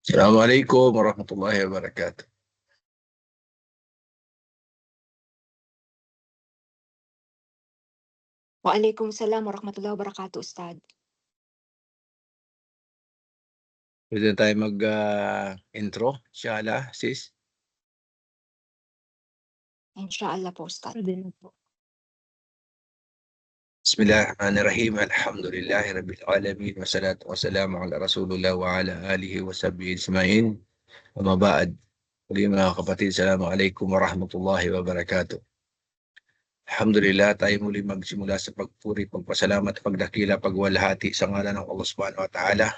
Assalamualaikum warahmatullahi wabarakatuh. Waalaikumsalam warahmatullahi wabarakatuh, Ustad. Pwede tayo intro, inshallah, sis. Insyaallah po, Ustad. Pwede na po. Bismillahirrahmanirrahim. Alhamdulillahi rabbil alamin. Wassalatu wassalamu ala rasulullah wa ala alihi wa sahbihi ajma'in. Wa ba'd. Muli mga kapatid, assalamualaikum warahmatullahi wabarakatuh. Alhamdulillah, tayo muli magsimula sa pagpuri, pagpasalamat, pagdakila, pagwalhati sa ngalan ng Allah subhanahu wa ta'ala.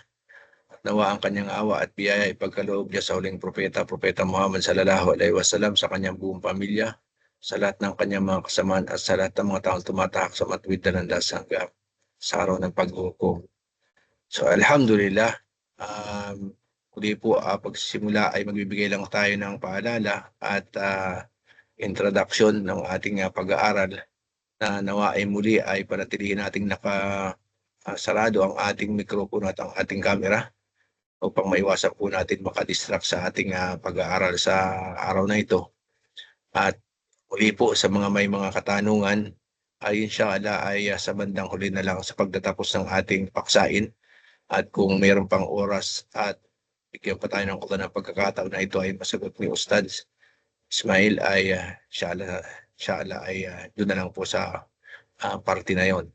Nawa ang kanyang awa at biyaya ipagkaloob niya sa huling propeta Muhammad sallallahu alaihi wasallam, sa kanyang buong pamilya, sa lahat ng kanyang mga kasamaan at sa lahat ng mga taong tumatahak sa matuwid na landas hanggang sa araw ng paghukom. So alhamdulillah, muli po pagsisimula ay magbibigay lang tayo ng paalala at introduction ng ating pag-aaral na nawa ay muli ay panatilihin nating sarado ang ating mikropono at ang ating camera upang maiwasan po natin makadistract sa ating pag-aaral sa araw na ito. At muli po sa mga may mga katanungan ay inshallah ay sa bandang huli na lang sa pagtatapos ng ating paksain, at kung mayroon pang oras at bigyan pa tayo ng ng pagkakataon na ito ay masagot ni Ustad Ismail ay inshallah ay doon na lang po sa party na yon.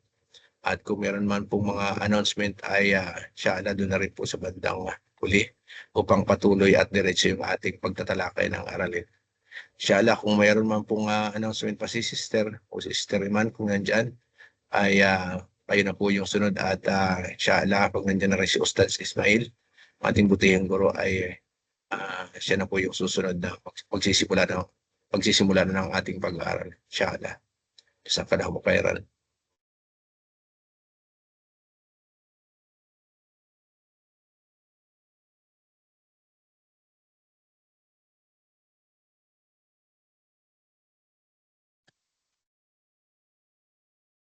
At kung meron man pong mga announcement ay inshallah doon na rin po sa bandang huli upang patuloy at diretso yung ating pagtatalakay ng aralin. Inshallah kung mayroon man pong announcement pa si sister o si sister Iman, kung nandyan ay kayo na po yung sunod, at inshallah pag nandyan na rin si Ustad Ismail, ating butihing guro, ay siya na po yung susunod na pagsisimula na ng ating pag-aaral. Inshallah. Jazakallahu khairan.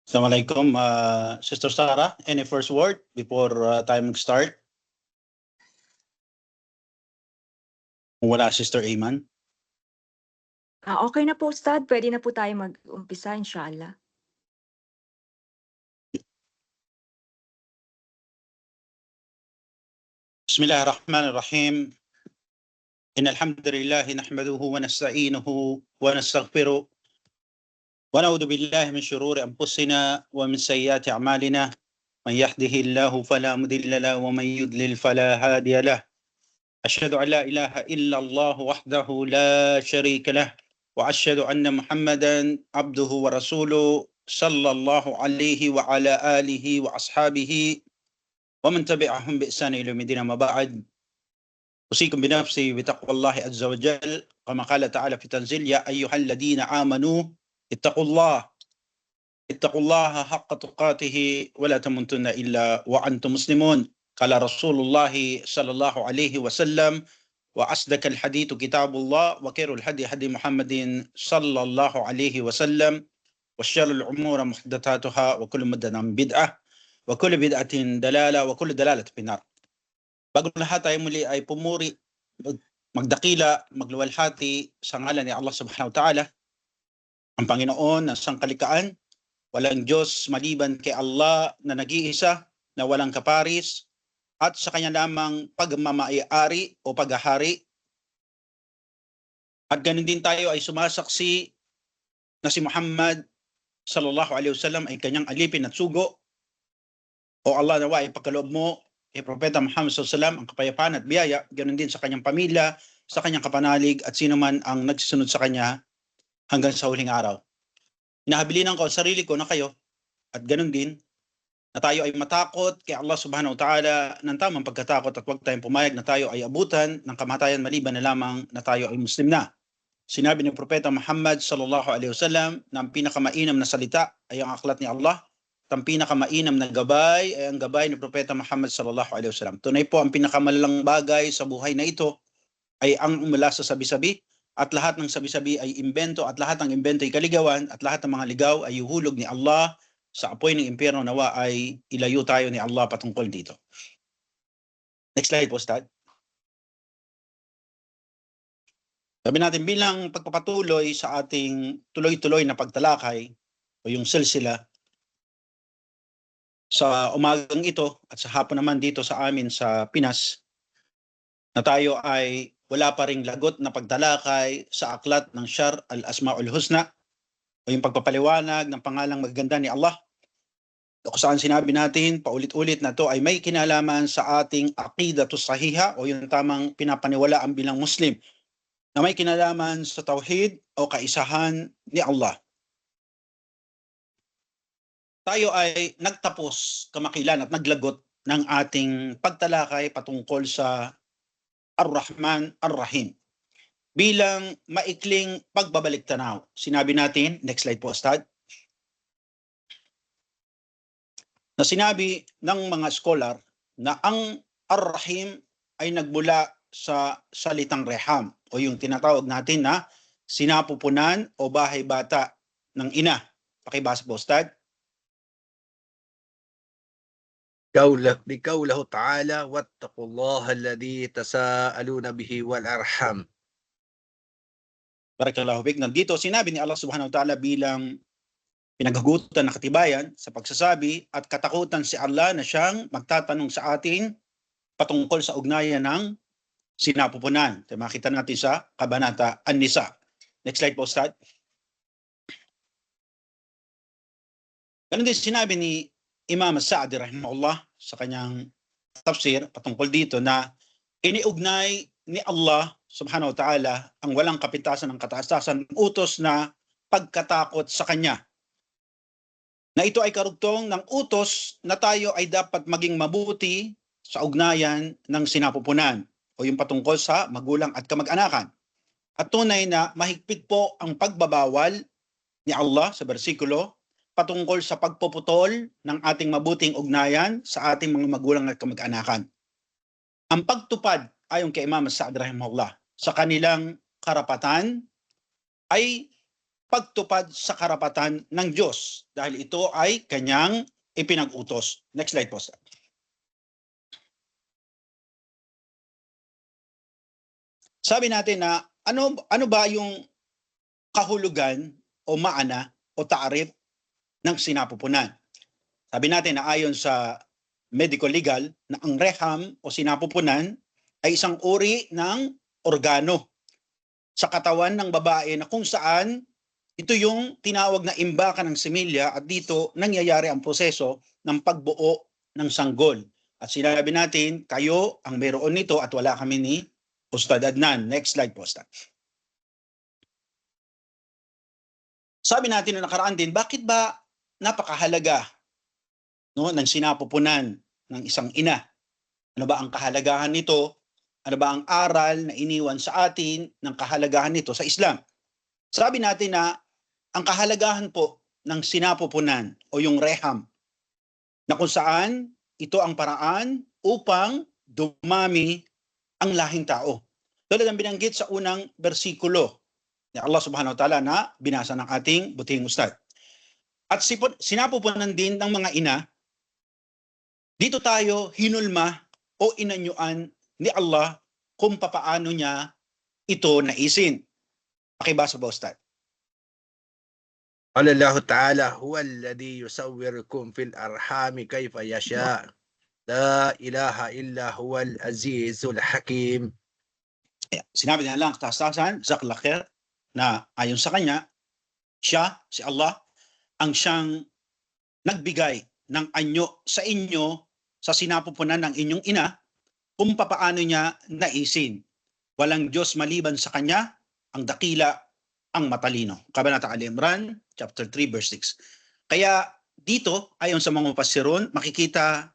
Assalamualaikum, Sister Sarah. Any first word before time start? Wala, Sister Iman. Okay na po, Ustad. Pwede na po tayo mag-umpisa, insyaallah. Bismillahirrahmanirrahim. Innal hamdalillah nahmaduhu wa nasta'inuhu wa nastaghfiruh wa na'udzu billahi min shururi anfusina wa min sayyiati a'malina. Man yahdihillahu fala mudilla lahu wa man yudlil fala hadiya lahu. Asyhadu an la ilaha illallah wahdahu la syarika lah wa asyhadu anna Muhammadan abduhu wa rasuluh sallallahu alaihi wa ala alihi wa ashabihi wa man tabi'ahum bi ihsan ila yaumil ma ba'd. Usikum bi nafsi bi taqwallahi azza wa jalla kama qala ta'ala fi tanzil, ya ayyuhalladhina amanu ittaqullaha haqqa tuqatih wa la tamutunna illa wa antum muslimun. Qala Rasulullah sallallahu alaihi wasallam, wa asdaqal hadits kitabullah wa khairul hadi hadi Muhammadin sallallahu alaihi wasallam wa syarrul umuri muhdatsatuha wa kullu muhdatsatin bid'ah wa kullu bid'atin dalalah wa kullu dalalatin finnar. Bago lahat ay muli ay pumuri, magdakila, magluwalhati sa ngalan ni Allah subhanahu wa ta'ala, ang Panginoon na sangkalikaan, walang Diyos maliban kay Allah na nag-iisa, na walang kaparis, at sa kanya lamang pagmamay-ari o paghahari. At ganun din tayo ay sumasaksi na si Muhammad sallallahu alaihi wasallam ay kanyang alipin at sugo. O Allah, nawa ay pagkaloob mo kay Propeta Muhammad sallallahu alaihi wasallam ang kapayapaan at biyaya, ganun din sa kanyang pamilya, sa kanyang kapanalig, at sino man ang nagsisunod sa kanya hanggang sa huling araw. Inahabilinan ko ang sarili ko na kayo, at ganun din, na tayo ay matakot kay Allah subhanahu wa ta'ala ng tamang pagkatakot, at huwag tayong pumayag na tayo ay abutan ng kamatayan maliban na lamang na tayo ay Muslim na. Sinabi ni Propeta Muhammad sallallahu alaihi wasallam na ang pinakamainam na salita ay ang aklat ni Allah, at ang pinakamainam na gabay ay ang gabay ni Propeta Muhammad sallallahu alaihi wasallam. Tunay po, ang pinakamalalang bagay sa buhay na ito ay ang mula sa sabi-sabi, at lahat ng sabi-sabi ay imbento, at lahat ng imbento ay kaligawan, at lahat ng mga ligaw ay yuhulog ni Allah sa apoy ng impyerno. Nawa ay ilayo tayo ni Allah patungkol dito. Next slide po, Ustad. Sabi natin bilang pagpapatuloy sa ating tuloy-tuloy na pagtalakay o yung silsila sa umagang ito at sa hapon naman dito sa amin sa Pinas, na tayo ay wala pa ring lagot na pagtalakay sa aklat ng Syar al-Asma'ul Husna o yung pagpapaliwanag ng pangalang magaganda ni Allah. Kung saan sinabi natin paulit-ulit na to ay may kinalaman sa ating aqidatus sahiha o yung tamang pinapaniwalaan bilang Muslim, na may kinalaman sa tauhid o kaisahan ni Allah. Tayo ay nagtapos kamakilan at naglagot ng ating pagtalakay patungkol sa Ar-Rahman Ar-Rahim. Bilang maikling pagbabalik tanaw, sinabi natin, next slide po, Ustad, na sinabi ng mga scholar na ang Ar-Rahim ay nagmula sa salitang reham o yung tinatawag natin na sinapupunan o bahay bata ng ina. Pakibasa po, Ustad. بقوله تعالى واتقوا الله الذي تساءلون به والأرحام. Barakallahu fik. Nandito sinabi ni Allah subhanahu wa ta'ala bilang pinaghugutan na katibayan sa pagsasabi at katakutan si Allah na siyang magtatanong sa atin patungkol sa ugnayan ng sinapupunan. Ito makita natin sa Kabanata An-Nisa. Next slide po, Ustad. Ganun din sinabi ni Imam Sa'di rahimahullah sa kanyang tafsir patungkol dito na iniugnay ni Allah subhanahu wa ta'ala ang walang kapintasan ng kataastasan ng utos na pagkatakot sa kanya. Na ito ay karugtong ng utos na tayo ay dapat maging mabuti sa ugnayan ng sinapupunan o yung patungkol sa magulang at kamag-anakan. At tunay na mahigpit po ang pagbabawal ni Allah sa bersikulo patungkol sa pagpuputol ng ating mabuting ugnayan sa ating mga magulang at kamag-anakan. Ang pagtupad ayon kay Imam Sa'd rahimahullah sa kanilang karapatan ay pagtupad sa karapatan ng Diyos dahil ito ay kanyang ipinag-utos. Next slide po. Sabi natin na ano ba yung kahulugan o maana o taarif ng sinapupunan. Sabi natin na ayon sa medical legal na ang reham o sinapupunan ay isang uri ng organo sa katawan ng babae na kung saan ito yung tinawag na imbakan ng semilya at dito nangyayari ang proseso ng pagbuo ng sanggol. At sinabi natin, kayo ang meron nito at wala kami ni Ustad Adnan. Next slide po, Ustad. Sabi natin na nakaraan din, bakit ba napakahalaga ng sinapupunan ng isang ina? Ano ba ang kahalagahan nito? Ano ba ang aral na iniwan sa atin ng kahalagahan nito sa Islam? Sabi natin na ang kahalagahan po ng sinapupunan o yung reham na kung saan ito ang paraan upang dumami ang lahing tao. Tulad ng binanggit sa unang bersikulo ni Allah subhanahu wa ta'ala na binasa ng ating butihing Ustad. At sinapupunan din ng mga ina, dito tayo hinulma o inanyuan ni Allah kung papaano niya ito naisin. Pakibasa ba, Ustad? قال الله تعالى هو الذي يصوركم في الأرحام كيف يشاء لا إله إلا هو العزيز الحكيم. Sinabi niya lang katastasan, Zaklakir, na ayon sa kanya, siya, si Allah, ang siyang nagbigay ng anyo sa inyo sa sinapupunan ng inyong ina kung papaano niya naisin. Walang Diyos maliban sa kanya, ang dakila, ang matalino. Kabanata Al-Imran, chapter 3, verse 6. Kaya dito, ayon sa mga mufassirun, makikita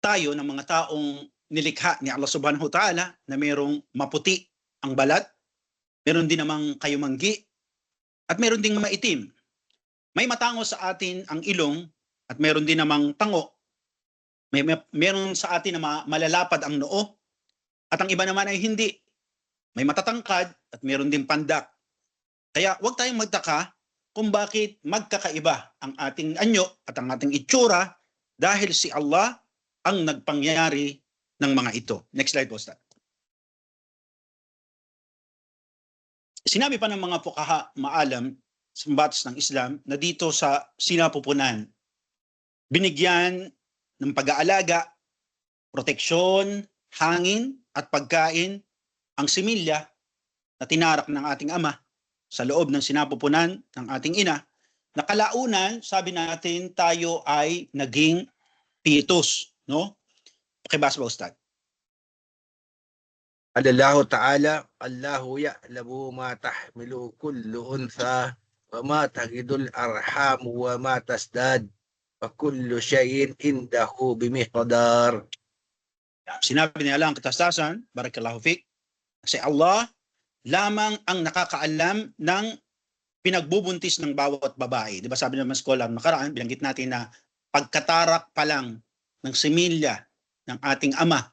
tayo ng mga taong nilikha ni Allah subhanahu wa ta'ala na mayroong maputi ang balat, meron din namang kayumanggi, at meron ding maitim. May matango sa atin ang ilong at meron din namang tango. Meron sa atin na malalapad ang noo at ang iba naman ay hindi. May matatangkad at meron din pandak. Kaya huwag tayong magtaka kung bakit magkakaiba ang ating anyo at ang ating itsura dahil si Allah ang nagpangyari ng mga ito. Next slide po, Ustad. Sinabi pa ng mga fuqaha maalam sa batas ng Islam na dito sa sinapupunan, binigyan ng pag-aalaga, proteksyon, hangin at pagkain ang similya na tinarak ng ating ama sa loob ng sinapupunan ng ating ina, na kalaunan, sabi natin, tayo ay naging pitos, no? Pakibasa ba, Ustad? قال الله تعالى الله يعلم ما تحمل كل أنثى وما تغد الأرحام وما تزداد وكل شيء عنده بمقدار. Sinabi ni Allah ang katastasan, barakallahu fik, kasi Allah lamang ang nakakaalam ng pinagbubuntis ng bawat babae. Di ba sabi naman scholar nakaraan, binanggit natin na pagkatarak pa lang ng similya ng ating ama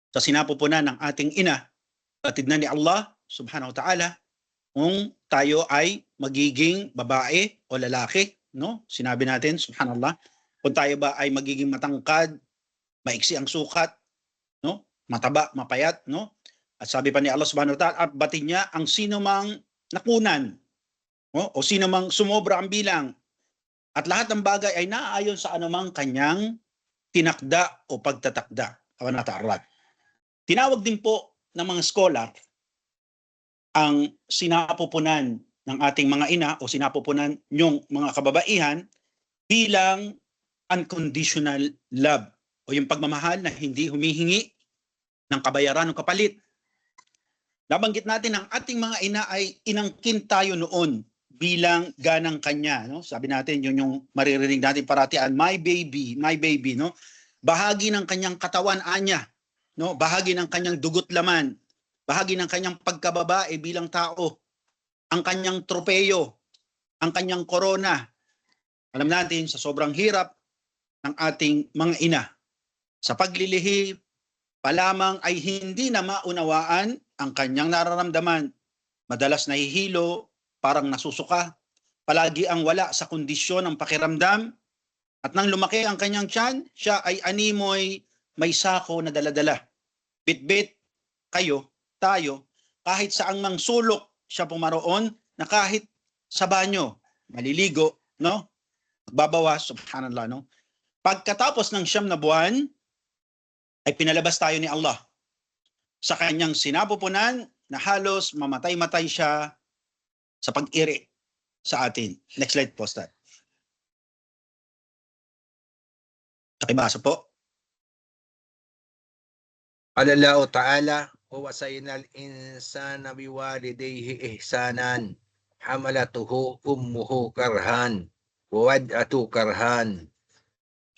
sa sinapupunan ng ating ina, batid na ni Allah subhanahu wa ta'ala kung tayo ay magiging babae o lalaki, no? Sinabi natin, subhanallah, kung tayo ba ay magiging matangkad, maiksi ang sukat, no? Mataba, mapayat, no? At sabi pa ni Allah subhanahu wa ta'ala, at batid niya ang sino mang nakunan, no? O sino mang sumobra ang bilang, at lahat ng bagay ay naaayon sa anumang kanyang tinakda o pagtatakda. Awan na ta'arad. Tinawag din po ng mga scholar ang sinapupunan ng ating mga ina o sinapupunan nyong mga kababaihan bilang unconditional love o yung pagmamahal na hindi humihingi ng kabayaran o kapalit. Nabanggit natin ang ating mga ina ay inangkin tayo noon bilang ganang kanya, no? Sabi natin yun yung maririnig natin paratian, my baby, no? Bahagi ng kanyang katawan anya, no? Bahagi ng kanyang dugot laman, bahagi ng kanyang pagkababae bilang tao, ang kanyang tropeyo, ang kanyang korona. Alam natin sa sobrang hirap ng ating mga ina, sa paglilihi pa lamang ay hindi na maunawaan ang kanyang nararamdaman. Madalas nahihilo, parang nasusuka, palagi ang wala sa kondisyon ng pakiramdam, at nang lumaki ang kanyang tiyan, siya ay animoy may sako na daladala. Bit-bit kayo, tayo, kahit saang mang sulok siya pumaroon, na kahit sa banyo, maliligo, no? Magbabawas, subhanallah, no? Pagkatapos ng 9 na buwan, ay pinalabas tayo ni Allah sa kanyang sinapupunan na halos mamatay-matay siya sa pag-iri sa atin. Next slide po, Ustad. Pakibasa po. قال الله تعالى ووصينا الإنسان بوالديه إحسانا حملته أمه كرها ووضعته كرها.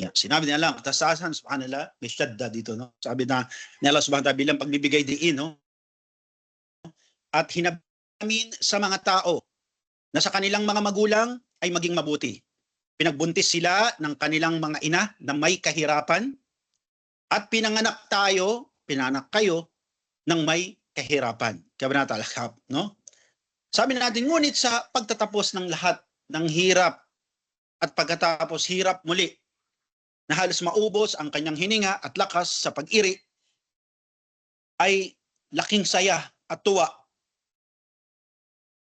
Yeah. Sinabi ni Allah, katasasan, subhanallah, may syadda dito, no? Sabi na ni Allah subhanahu wa ta'ala bilang pagbibigay diin, no? At hinabamin sa mga tao na sa kanilang mga magulang ay maging mabuti. Pinagbuntis sila ng kanilang mga ina na may kahirapan, at pinanganak kayo ng may kahirapan. Kaya natalakap, no? Sabi natin, ngunit sa pagtatapos ng lahat ng hirap at pagkatapos hirap muli, na halos maubos ang kanyang hininga at lakas sa pag-iri, ay laking saya at tuwa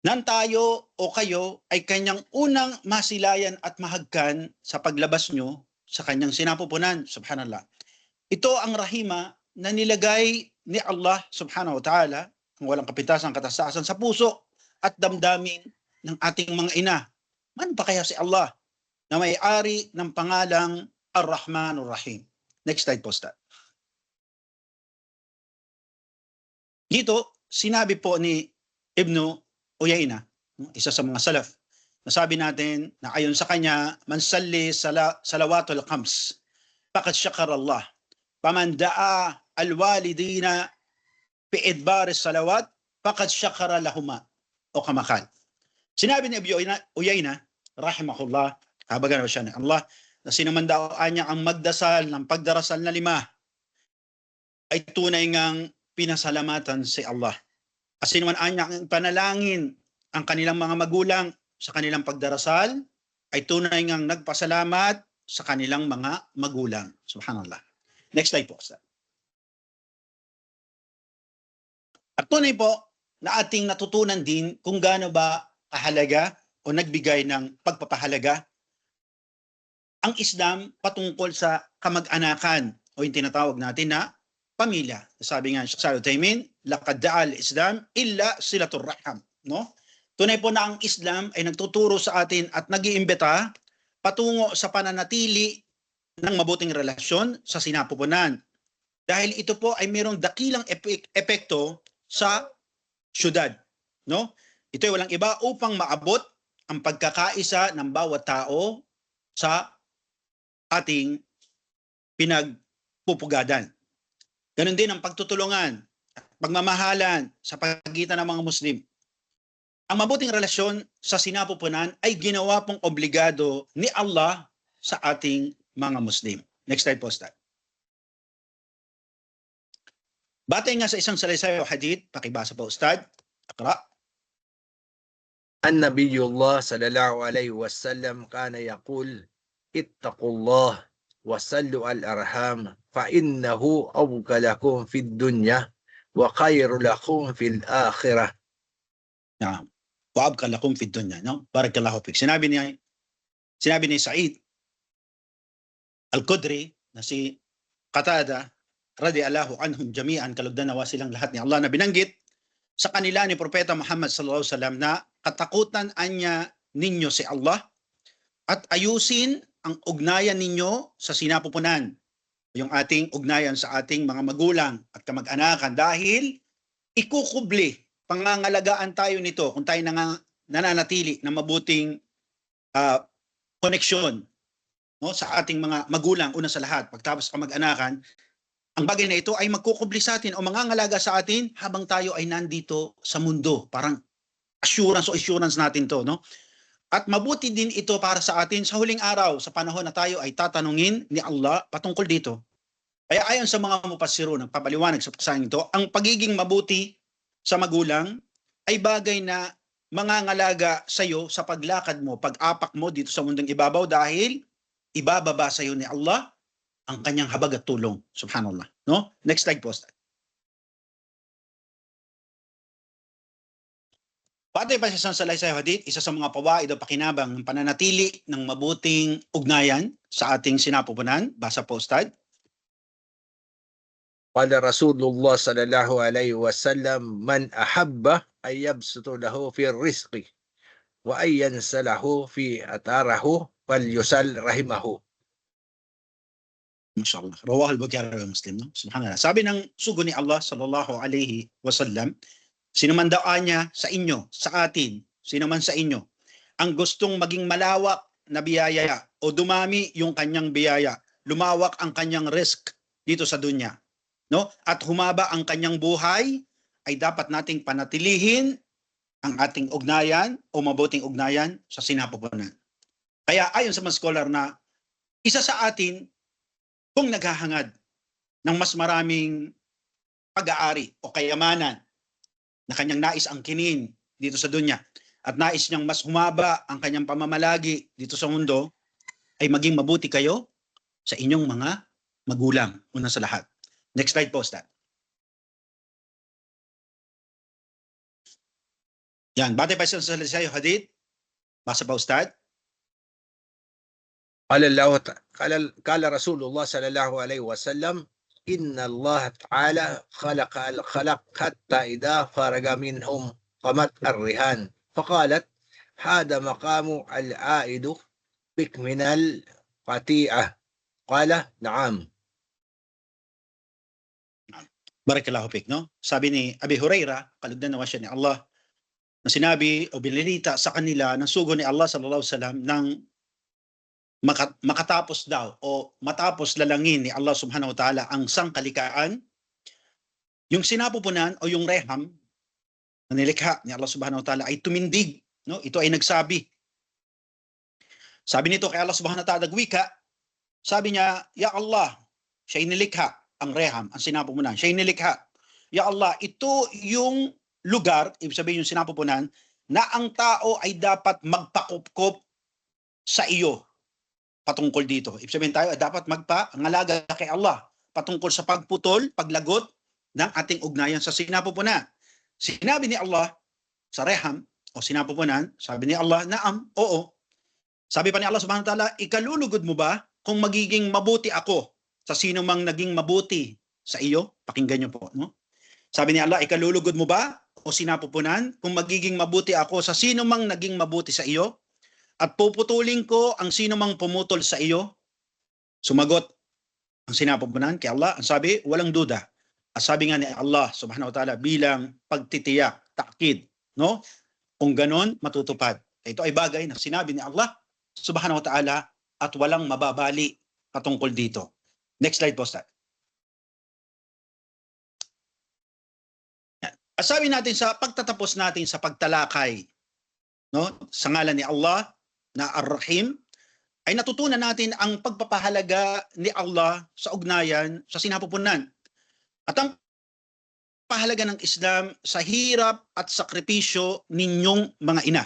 nan tayo o kayo ay kanyang unang masilayan at mahagkan sa paglabas nyo sa kanyang sinapupunan. Subhanallah. Ito ang rahima na nilagay ni Allah subhanahu wa ta'ala, ang walang kapitasan, katasasan sa puso at damdamin ng ating mga ina. Man pa kaya si Allah na may-ari ng pangalang Ar-Rahmanur Rahim. Next slide po, Ustad. Dito, sinabi po ni Ibn Uyayna, isa sa mga salaf, nasabi natin na ayon sa kanya, man salli salawatul khams, faqad syakara Allah. Paman da'a al-walidina fi idbar salawat, faqad syakara lahuma. O kamakal. Sinabi ni Ibn Uyayna, rahimahullah, kabagan na siya ni Allah, na sinuman daw niya ang magdasal ng pagdarasal na 5 ay tunay ngang pinasalamatan si Allah. At sinuman niya ang panalangin ang kanilang mga magulang sa kanilang pagdarasal ay tunay ngang nagpasalamat sa kanilang mga magulang. Subhanallah. Next slide po. At tunay po na ating natutunan din kung gaano ba kahalaga o nagbigay ng pagpapahalaga ang Islam patungkol sa kamag-anakan o yung tinatawag natin na pamilya. Sabi nga sa Al-Uthaymeen, laqad da'a al-Islam illa silatur raham, no? Tunay po na ang Islam ay nagtuturo sa atin at nag-iimbita patungo sa pananatili ng mabuting relasyon sa sinapupunan. Dahil ito po ay mayroong dakilang epekto sa syudad, no? Ito ay walang iba upang maabot ang pagkakaisa ng bawat tao sa ating pinagpupugadan. Ganon din ang pagtutulungan at pagmamahalan sa pagitan ng mga Muslim. Ang mabuting relasyon sa sinapupunan ay ginawa pong obligado ni Allah sa ating mga Muslim. Next slide po, Ustad. Batay nga sa isang salaysay o hadith, pakibasa po, Ustad. Akra. النبي الله صلى الله عليه وسلم كان يقول اتقوا الله وصلوا على الأرحام فإنه أوكى لكم في الدنيا وخير لكم في الآخرة. Naam. Wa abqa lakum fid dunya, no? Barakallahu fik. Sinabi ni Sa'id Al-Khudri na si Qatada radiyallahu anhum jami'an, kalugdan nawa silang lahat ni Allah, na binanggit sa kanila ni Propeta Muhammad sallallahu alaihi wasallam na katakutan anya ninyo si Allah at ayusin ang ugnayan ninyo sa sinapupunan, yung ating ugnayan sa ating mga magulang at kamag-anakan, dahil ikukubli, pangangalagaan tayo nito kung tayo nananatili ng mabuting koneksyon, no, sa ating mga magulang. Una sa lahat, pagtapos kamag-anakan, ang bagay na ito ay magkukubli sa atin o mangangalaga sa atin habang tayo ay nandito sa mundo. Parang assurance natin to, no? At mabuti din ito para sa atin sa huling araw, sa panahon na tayo ay tatanungin ni Allah patungkol dito. Kaya ayon sa mga mupassirun, nagpapaliwanag sa paksang ito, ang pagiging mabuti sa magulang ay bagay na mangangalaga sa iyo sa paglakad mo, pag-apak mo dito sa mundong ibabaw, dahil ibababa sa iyo ni Allah ang kanyang habag at tulong. Subhanallah. No? Next slide po. Patay pa sa salaysay hadith, isa sa mga pawaid o pakinabang ng pananatili ng mabuting ugnayan sa ating sinapupunan. Basa po, Ustad. قال رسول الله صلى الله عليه وسلم من أحب أن يبسط له في الرزق وأن ينسله في أثاره فليسل رحمه. Mashallah. Rawah al-Bukhari wa Muslim, no? Subhanallah. Sabi ng sugo ni Allah sallallahu alaihi wasallam, sino man daw niya sa inyo, sa atin, sino man sa inyo, ang gustong maging malawak na biyaya o dumami yung kanyang biyaya, lumawak ang kanyang risk dito sa dunya, no? At humaba ang kanyang buhay, ay dapat nating panatilihin ang ating ugnayan o mabuting ugnayan sa sinapupunan. Kaya ayon sa mga scholar na isa sa atin kung naghahangad ng mas maraming pag-aari o kayamanan na kanyang nais angkinin dito sa dunya at nais niyang mas humaba ang kanyang pamamalagi dito sa mundo, ay maging mabuti kayo sa inyong mga magulang, una sa lahat. Next slide po, Ustad. Yan, batay pa sa hadith. Basa pa, Ustad. قال رسول الله صلى الله عليه وسلم إن الله تعالى خلق الخلق حتى إذا فرغ منهم قامت الرهان فقالت هذا مقام العائد بك من القطيعة قال نعم. Barakallahu fik, no? Sabi ni Abi Huraira, kalugdan nawa siya ni Allah, na sinabi o binilita sa kanila ng sugo ni Allah sallallahu alaihi wasallam ng makatapos daw o matapos lalangin ni Allah subhanahu wa ta'ala ang sangkalikaan, yung sinapupunan o yung reham na nilikha ni Allah subhanahu wa ta'ala ay tumindig, no? Ito ay nagsabi. Sabi nito kay Allah subhanahu wa ta'ala, nagwika, sabi niya, Ya Allah, siya nilikha ang reham, ang sinapupunan, siya nilikha. Ya Allah, ito yung lugar, ibig sabihin yung sinapupunan, na ang tao ay dapat magpakupkop sa iyo patungkol dito. Ibig sabihin tayo ay dapat magpangalaga kay Allah patungkol sa pagputol, paglagot ng ating ugnayan sa sinapupunan. Sinabi ni Allah sa reham o sinapupunan, sabi ni Allah, naam, oo. Sabi pa ni Allah subhanahu wa ta'ala, ikalulugod mo ba kung magiging mabuti ako sa sino mang naging mabuti sa iyo? Pakinggan niyo po, no? Sabi ni Allah, ikalulugod mo ba o sinapupunan kung magiging mabuti ako sa sino mang naging mabuti sa iyo? At puputulin ko ang sino mang pumutol sa iyo? Sumagot ang sinapupunan kay Allah, ang sabi, walang duda. At sabi nga ni Allah subhanahu wa ta'ala bilang pagtitiyak, takkid, no? Kung ganon, matutupad. Ito ay bagay na sinabi ni Allah subhanahu wa ta'ala at walang mababali patungkol dito. Next slide po, Stat. At sabi natin sa pagtatapos natin sa pagtalakay, no, sa ngalan ni Allah na Ar-Rahim, ay natutunan natin ang pagpapahalaga ni Allah sa ugnayan sa sinapupunan. At ang pahalaga ng Islam sa hirap at sakripisyo ninyong mga ina.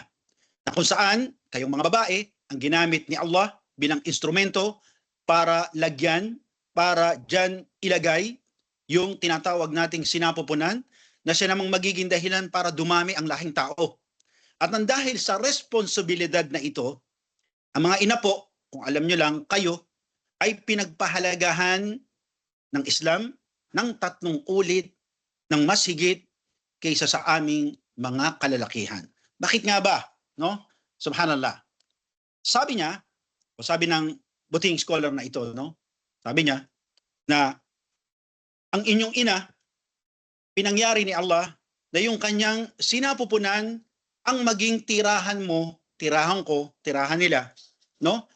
Na kung saan kayong mga babae ang ginamit ni Allah bilang instrumento para lagyan, para dyan ilagay yung tinatawag nating sinapupunan na siya namang magiging dahilan para dumami ang lahing tao. At nang dahil sa responsibilidad na ito, ang mga ina po, kung alam nyo lang, kayo ay pinagpahalagahan ng Islam ng 3 ulit ng mas higit kaysa sa aming mga kalalakihan. Bakit nga ba? No? Subhanallah. Sabi niya, o sabi ng buting scholar na ito, no? Sabi niya na ang inyong ina, pinangyari ni Allah na yung kanyang sinapupunan ang maging tirahan mo, tirahan ko, tirahan nila, no?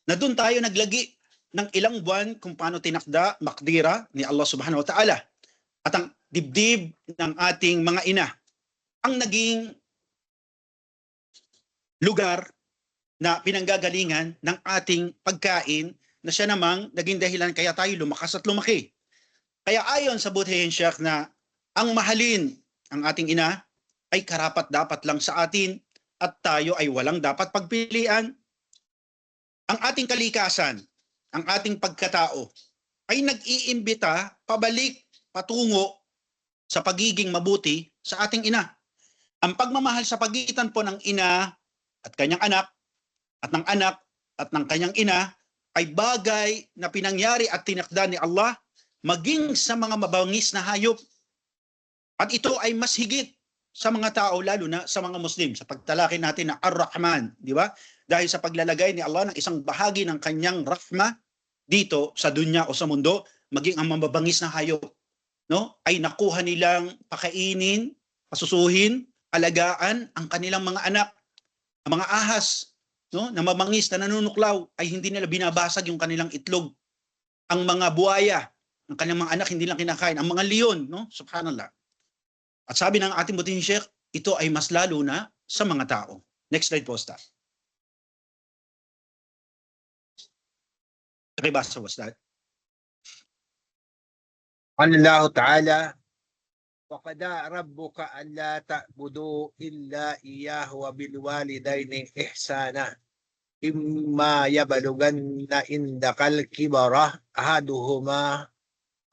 Na doon tayo naglagi ng ilang buwan kung paano tinakda, makdira ni Allah subhanahu wa ta'ala. At ang dibdib ng ating mga ina ang naging lugar na pinanggagalingan ng ating pagkain na siya namang naging dahilan kaya tayo lumakas at lumaki. Kaya ayon sa Budhayan Sheikh na ang mahalin ang ating ina ay karapat dapat lang sa atin at tayo ay walang dapat pagpilian. Ang ating kalikasan, ang ating pagkatao ay nag-iimbita pabalik patungo sa pagiging mabuti sa ating ina. Ang pagmamahal sa pagitan po ng ina at kanyang anak at ng anak at ng kanyang ina ay bagay na pinangyari at tinakda ni Allah maging sa mga mabangis na hayop. At ito ay mas higit sa mga tao, lalo na sa mga Muslim, sa pagtalaki natin na Ar-Rahman, di ba? Dahil sa paglalagay ni Allah ng isang bahagi ng kanyang rahma dito sa dunya o sa mundo, maging ang mababangis na hayop, no, ay nakuha nilang pakainin, pasusuhin, alagaan ang kanilang mga anak. Ang mga ahas, no, na mabangis na nanunuklaw ay hindi nila binabasag yung kanilang itlog. Ang mga buhaya, ang kanilang mga anak hindi lang kinakain. Ang mga leon, no, subhanallah. At sabi ng ating buting Sheikh, ito ay mas lalo na sa mga tao. Next slide po, Ustad. Pakibasa, Ustad. قال الله تعالى وقضى ربك ألا تعبدوا إلا إياه وبالوالدين إحسانا إما يبلغن عندك الكبر أحدهما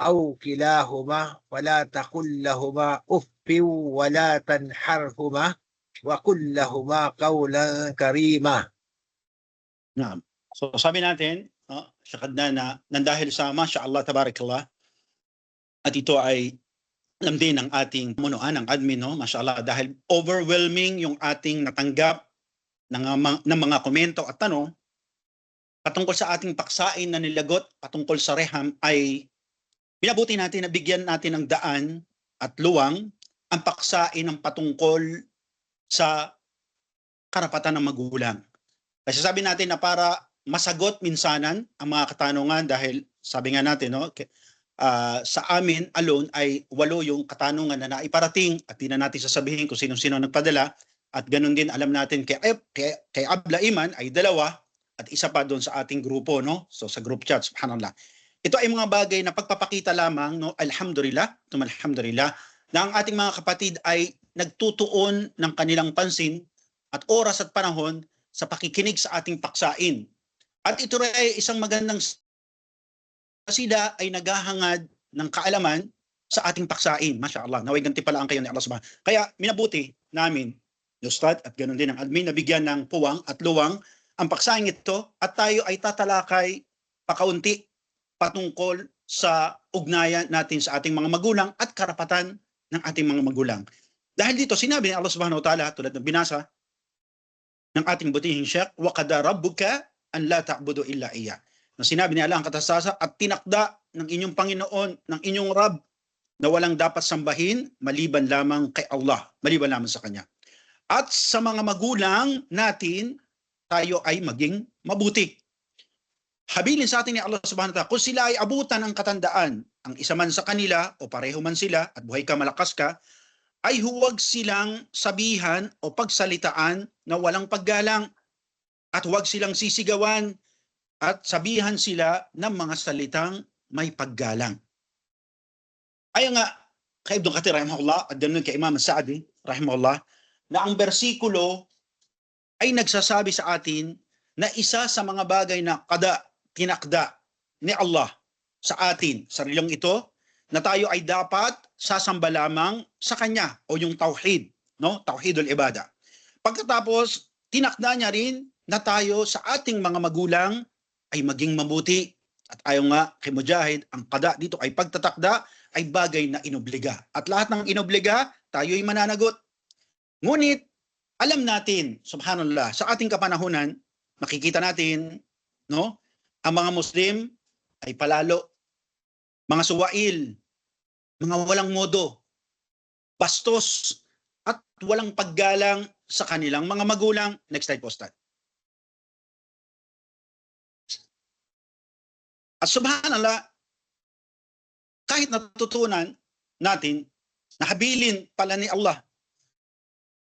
أو كلاهما ولا تقل لهما أف ولا تنحرهما وقل لهما قولا كريما. Naam. So sabi natin, syakad na dahil sa mashallah tabarakallah, at ito ay alam din ng ating munuan, ng admin, no? Mashallah, dahil overwhelming yung ating natanggap ng mga komento at tanong patungkol sa ating paksain na nilagot patungkol sa reham, ay binabuti natin na bigyan natin ng daan at luwang ang paksain ng patungkol sa karapatan ng magulang. Kasi sabi natin na para masagot minsanan ang mga katanungan, dahil sabi nga natin, no, sa amin alone ay 8 yung katanungan na naiparating at di na natin sasabihin kung sino-sino nagpadala, at ganun din alam natin kay Abla Iman ay 2 at isa pa doon sa ating grupo, no? So sa group chat, subhanallah. Ito ay mga bagay na pagpapakita lamang, no, alhamdulillah, na ang ating mga kapatid ay nagtutuon ng kanilang pansin at oras at panahon sa pakikinig sa ating paksain. At ito ay isang magandang sila ay naghahangad ng kaalaman sa ating paksain. Masya Allah, naway gantipalaan kayo ni Allah subhanahu. Kaya minabuti namin, Ustad, at ganoon din ang admin, na bigyan ng puwang at luwang ang paksaing ito at tayo ay tatalakay pakaunti patungkol sa ugnayan natin sa ating mga magulang at karapatan ng ating mga magulang. Dahil dito, sinabi ni Allah subhanahu wa ta'ala, tulad ng binasa ng ating butihing Sheikh, وَقَدَى رَبُّكَ أَنْ لَا تَعْبُدُوا إِلَّا إِيَّهُ. Na sinabi ni Allah ang katasasa at tinakda ng inyong Panginoon, ng inyong Rab, na walang dapat sambahin maliban lamang kay Allah, maliban lamang sa Kanya. At sa mga magulang natin, tayo ay maging mabuti. Habilin sa atin ni Allah subhanahu wa ta'ala, kung sila ay abutan ng katandaan, ang isa man sa kanila o pareho man sila at buhay ka, malakas ka, ay huwag silang sabihan o pagsalitaan na walang paggalang at huwag silang sisigawan at sabihan sila ng mga salitang may paggalang. Ayon nga kay Ibn Kathir rahimahullah at ganun kay Imam Sa'di rahimahullah, na ang bersikulo ay nagsasabi sa atin na isa sa mga bagay na tinakda ni Allah sa atin, sa rilong ito, na tayo ay dapat sasamba lamang sa Kanya o yung tauhid, no? Tauhidul ibada. Pagkatapos, tinakda niya rin na tayo sa ating mga magulang ay maging mabuti. At ayon nga kay Mujahid, ang qada dito ay pagtatakda ay bagay na inobliga. At lahat ng inobliga, tayo ay mananagot. Ngunit, alam natin, subhanallah, sa ating kapanahunan, makikita natin, no, ang mga Muslim ay palalo, mga suwail, mga walang modo, bastos, at walang paggalang sa kanilang mga magulang. Next slide po, Ustad. At subhanallah, kahit natutunan natin, nahabilin pala ni Allah,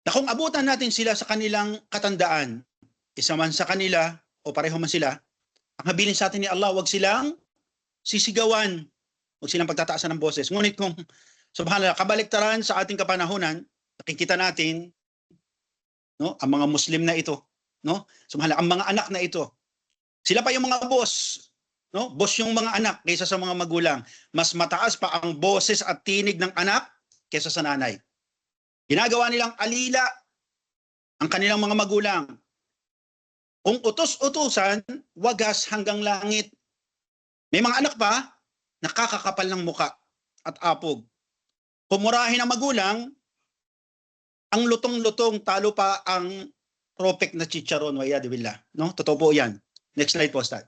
na kung abutan natin sila sa kanilang katandaan, isa man sa kanila o pareho man sila, ang habilin sa atin ni Allah, wag silang sisigawan, wag silang pagtataasan ng boses. Ngunit kung, subhanallah, kabaliktaran sa ating kapanahunan, nakikita natin, no, ang mga Muslim na ito, no, subhanallah, ang mga anak na ito, sila pa yung mga boss, no, boss yung mga anak kaysa sa mga magulang. Mas mataas pa ang boses at tinig ng anak kaysa sa nanay. Ginagawa nilang alila ang kanilang mga magulang. Kung utos-utusan, wagas hanggang langit. May mga anak pa, nakakakapal ng muka at apog. Pumurahin ang magulang, ang lutong-lutong, talo pa ang propek na chicharon, wayadibillah. No? Totoo po yan. Next slide po, Ustad.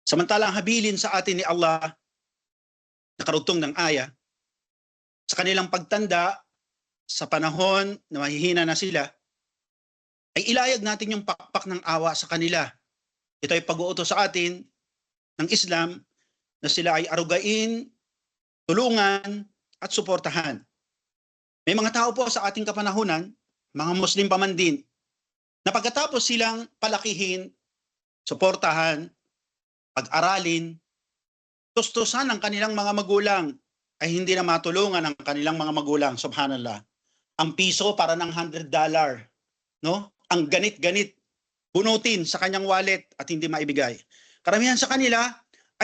Samantalang habilin sa atin ni Allah, nakarugtong ng aya, sa kanilang pagtanda, sa panahon na mahihina na sila, ay ilayag natin yung pakpak ng awa sa kanila. Ito ay pag-uutos sa atin ng Islam na sila ay arugain, tulungan, at suportahan. May mga tao po sa ating kapanahunan, mga Muslim pa man din, na pagkatapos silang palakihin, suportahan, pag-aralin, tustusan ng kanilang mga magulang ay hindi na matulungan ang kanilang mga magulang. Subhanallah. Ang piso para ng $100, no? Ang ganit-ganit, bunutin sa kanyang wallet at hindi maibigay. Karamihan sa kanila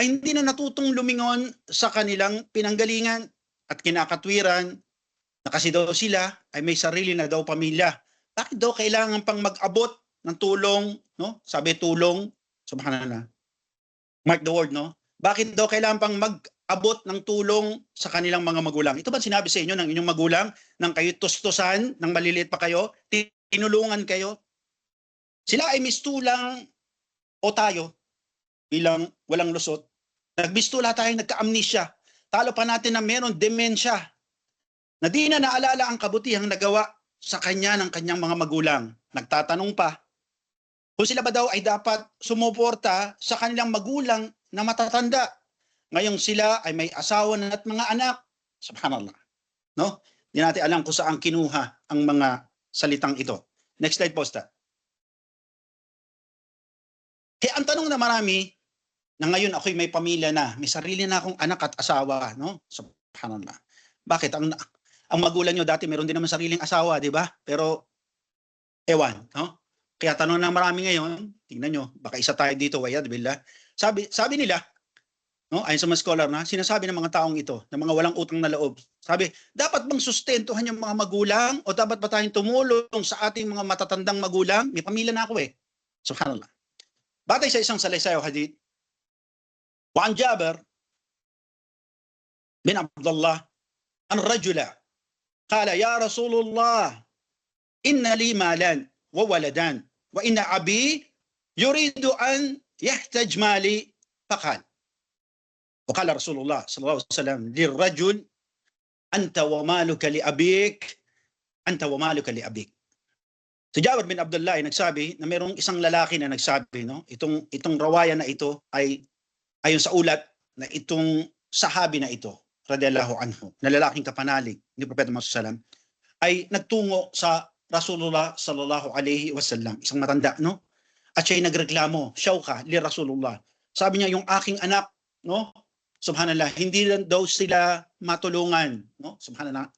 ay hindi na natutong lumingon sa kanilang pinanggalingan at kinakatwiran na kasi daw sila ay may sarili na daw pamilya. Bakit daw kailangan pang mag-abot ng tulong, no? Sabi tulong, subhanallah. Mark the word, no? Bakit daw kailangan pang mag-abot ng tulong sa kanilang mga magulang? Ito ba sinabi sa inyo ng inyong magulang nang kayo tustusan, nang maliliit pa kayo, tinulungan kayo? Sila ay mistulang o tayo bilang walang lusot. Nagmistula tayo, nagka-amnesia. Talo pa natin na meron demensya na di na naalala ang kabutihang nagawa sa kanya ng kanyang mga magulang. Nagtatanong pa kung sila ba daw ay dapat sumuporta sa kanilang magulang na matatanda. Ngayong sila ay may asawa na at mga anak. Subhanallah. No? Hindi natin alam kung saan kinuha ang mga salitang ito. Next slide po, Ustad. Kaya ang tanong na marami, na ngayon ako'y may pamilya na, may sarili na akong anak at asawa. No? Subhanallah. Bakit? Ang magulang nyo dati meron din naman sariling asawa, di ba? Pero, ewan. No? Kaya tanong na marami ngayon, tingnan nyo, baka isa tayo dito, wayad, billah. Sabi nila, no, ayon sa mga scholar na, sinasabi ng mga taong ito, ng mga walang utang na loob, sabi, dapat bang sustentuhan yung mga magulang o dapat ba tayong tumulong sa ating mga matatandang magulang? May pamilya na ako eh. Subhanallah. Batay sa isang salaysay o hadith, wa an Jabir bin Abdullah an rajula qala ya Rasulullah inna li malan wa waladan wa inna abi yuridu an yahtaj mali faqal وقال رسول الله صلى الله عليه وسلم للرجل أنت ومالك لأبيك أنت ومالك لأبيك. Si Jabir bin Abdullah ay nagsabi na mayroong isang lalaki na nagsabi, no, itong rawaya na ito ay ayon sa ulat na itong sahabi na ito radhiyallahu anhu, na lalaking kapanalig ni Propeta Muhammad sallallahu alaihi wasallam ay nagtungo sa Rasulullah sallallahu alaihi wasallam, isang matanda, no? At siya ay nagreklamo, syauka li Rasulullah. Sabi niya, yung aking anak, no? Subhanallah, hindi lang daw sila matulungan, no? Subhanallah.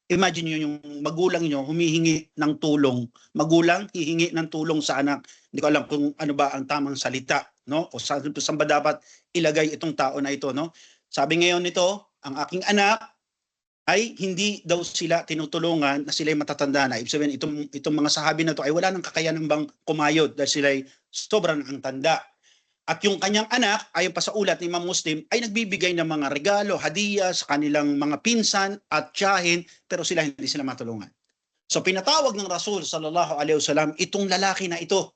Imagine niyo yung magulang niyo humihingi ng tulong. Magulang hihingi ng tulong sa anak. Hindi ko alam kung ano ba ang tamang salita, no? O saan ba dapat ilagay itong tao na ito, no? Sabi ngayon nito, ang aking anak ay hindi daw sila tinutulungan na sila'y matatanda na. Ibig sabihin, itong mga sahabi na to ay wala nang kakayanan bang kumayod dahil sila'y sobrang ang tanda. At yung kanyang anak, ayon pa sa ulat ni Imam Muslim, ay nagbibigay ng mga regalo, hadiah sa kanilang mga pinsan at tiyahin, pero hindi sila matulungan. So pinatawag ng Rasul sallallahu alaihi wasallam itong lalaki na ito.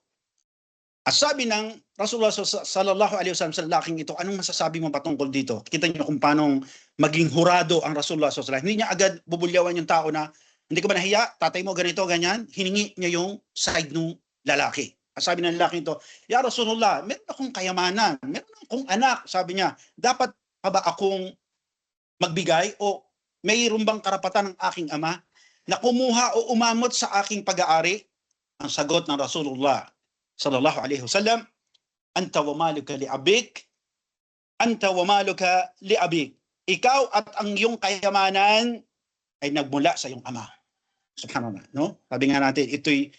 At sabi ng Rasulullah sallallahu alaihi wasallam sa lalaking ito, anong masasabi mo patungkol dito? Kita niyo kung paano maging hurado ang Rasulullah sallallahu alaihi wasallam. Hindi niya agad bubulyawan yung tao na, hindi ko ba nahiya, tatay mo ganito, ganyan. Hiningi niya yung side ng lalaki. Sabi ng lalaki ito, ya Rasulullah, meron akong kayamanan, meron akong anak. Sabi niya, dapat pa ba akong magbigay o mayroon bang karapatan ng aking ama na kumuha o umamot sa aking pag-aari? Ang sagot ng Rasulullah sallallahu alaihi wasallam, anta wa maluka li abik, anta wa maluka li abik. Ikaw at ang iyong kayamanan ay nagmula sa iyong ama. Subhanallah, no? Sabi nga natin, ito'y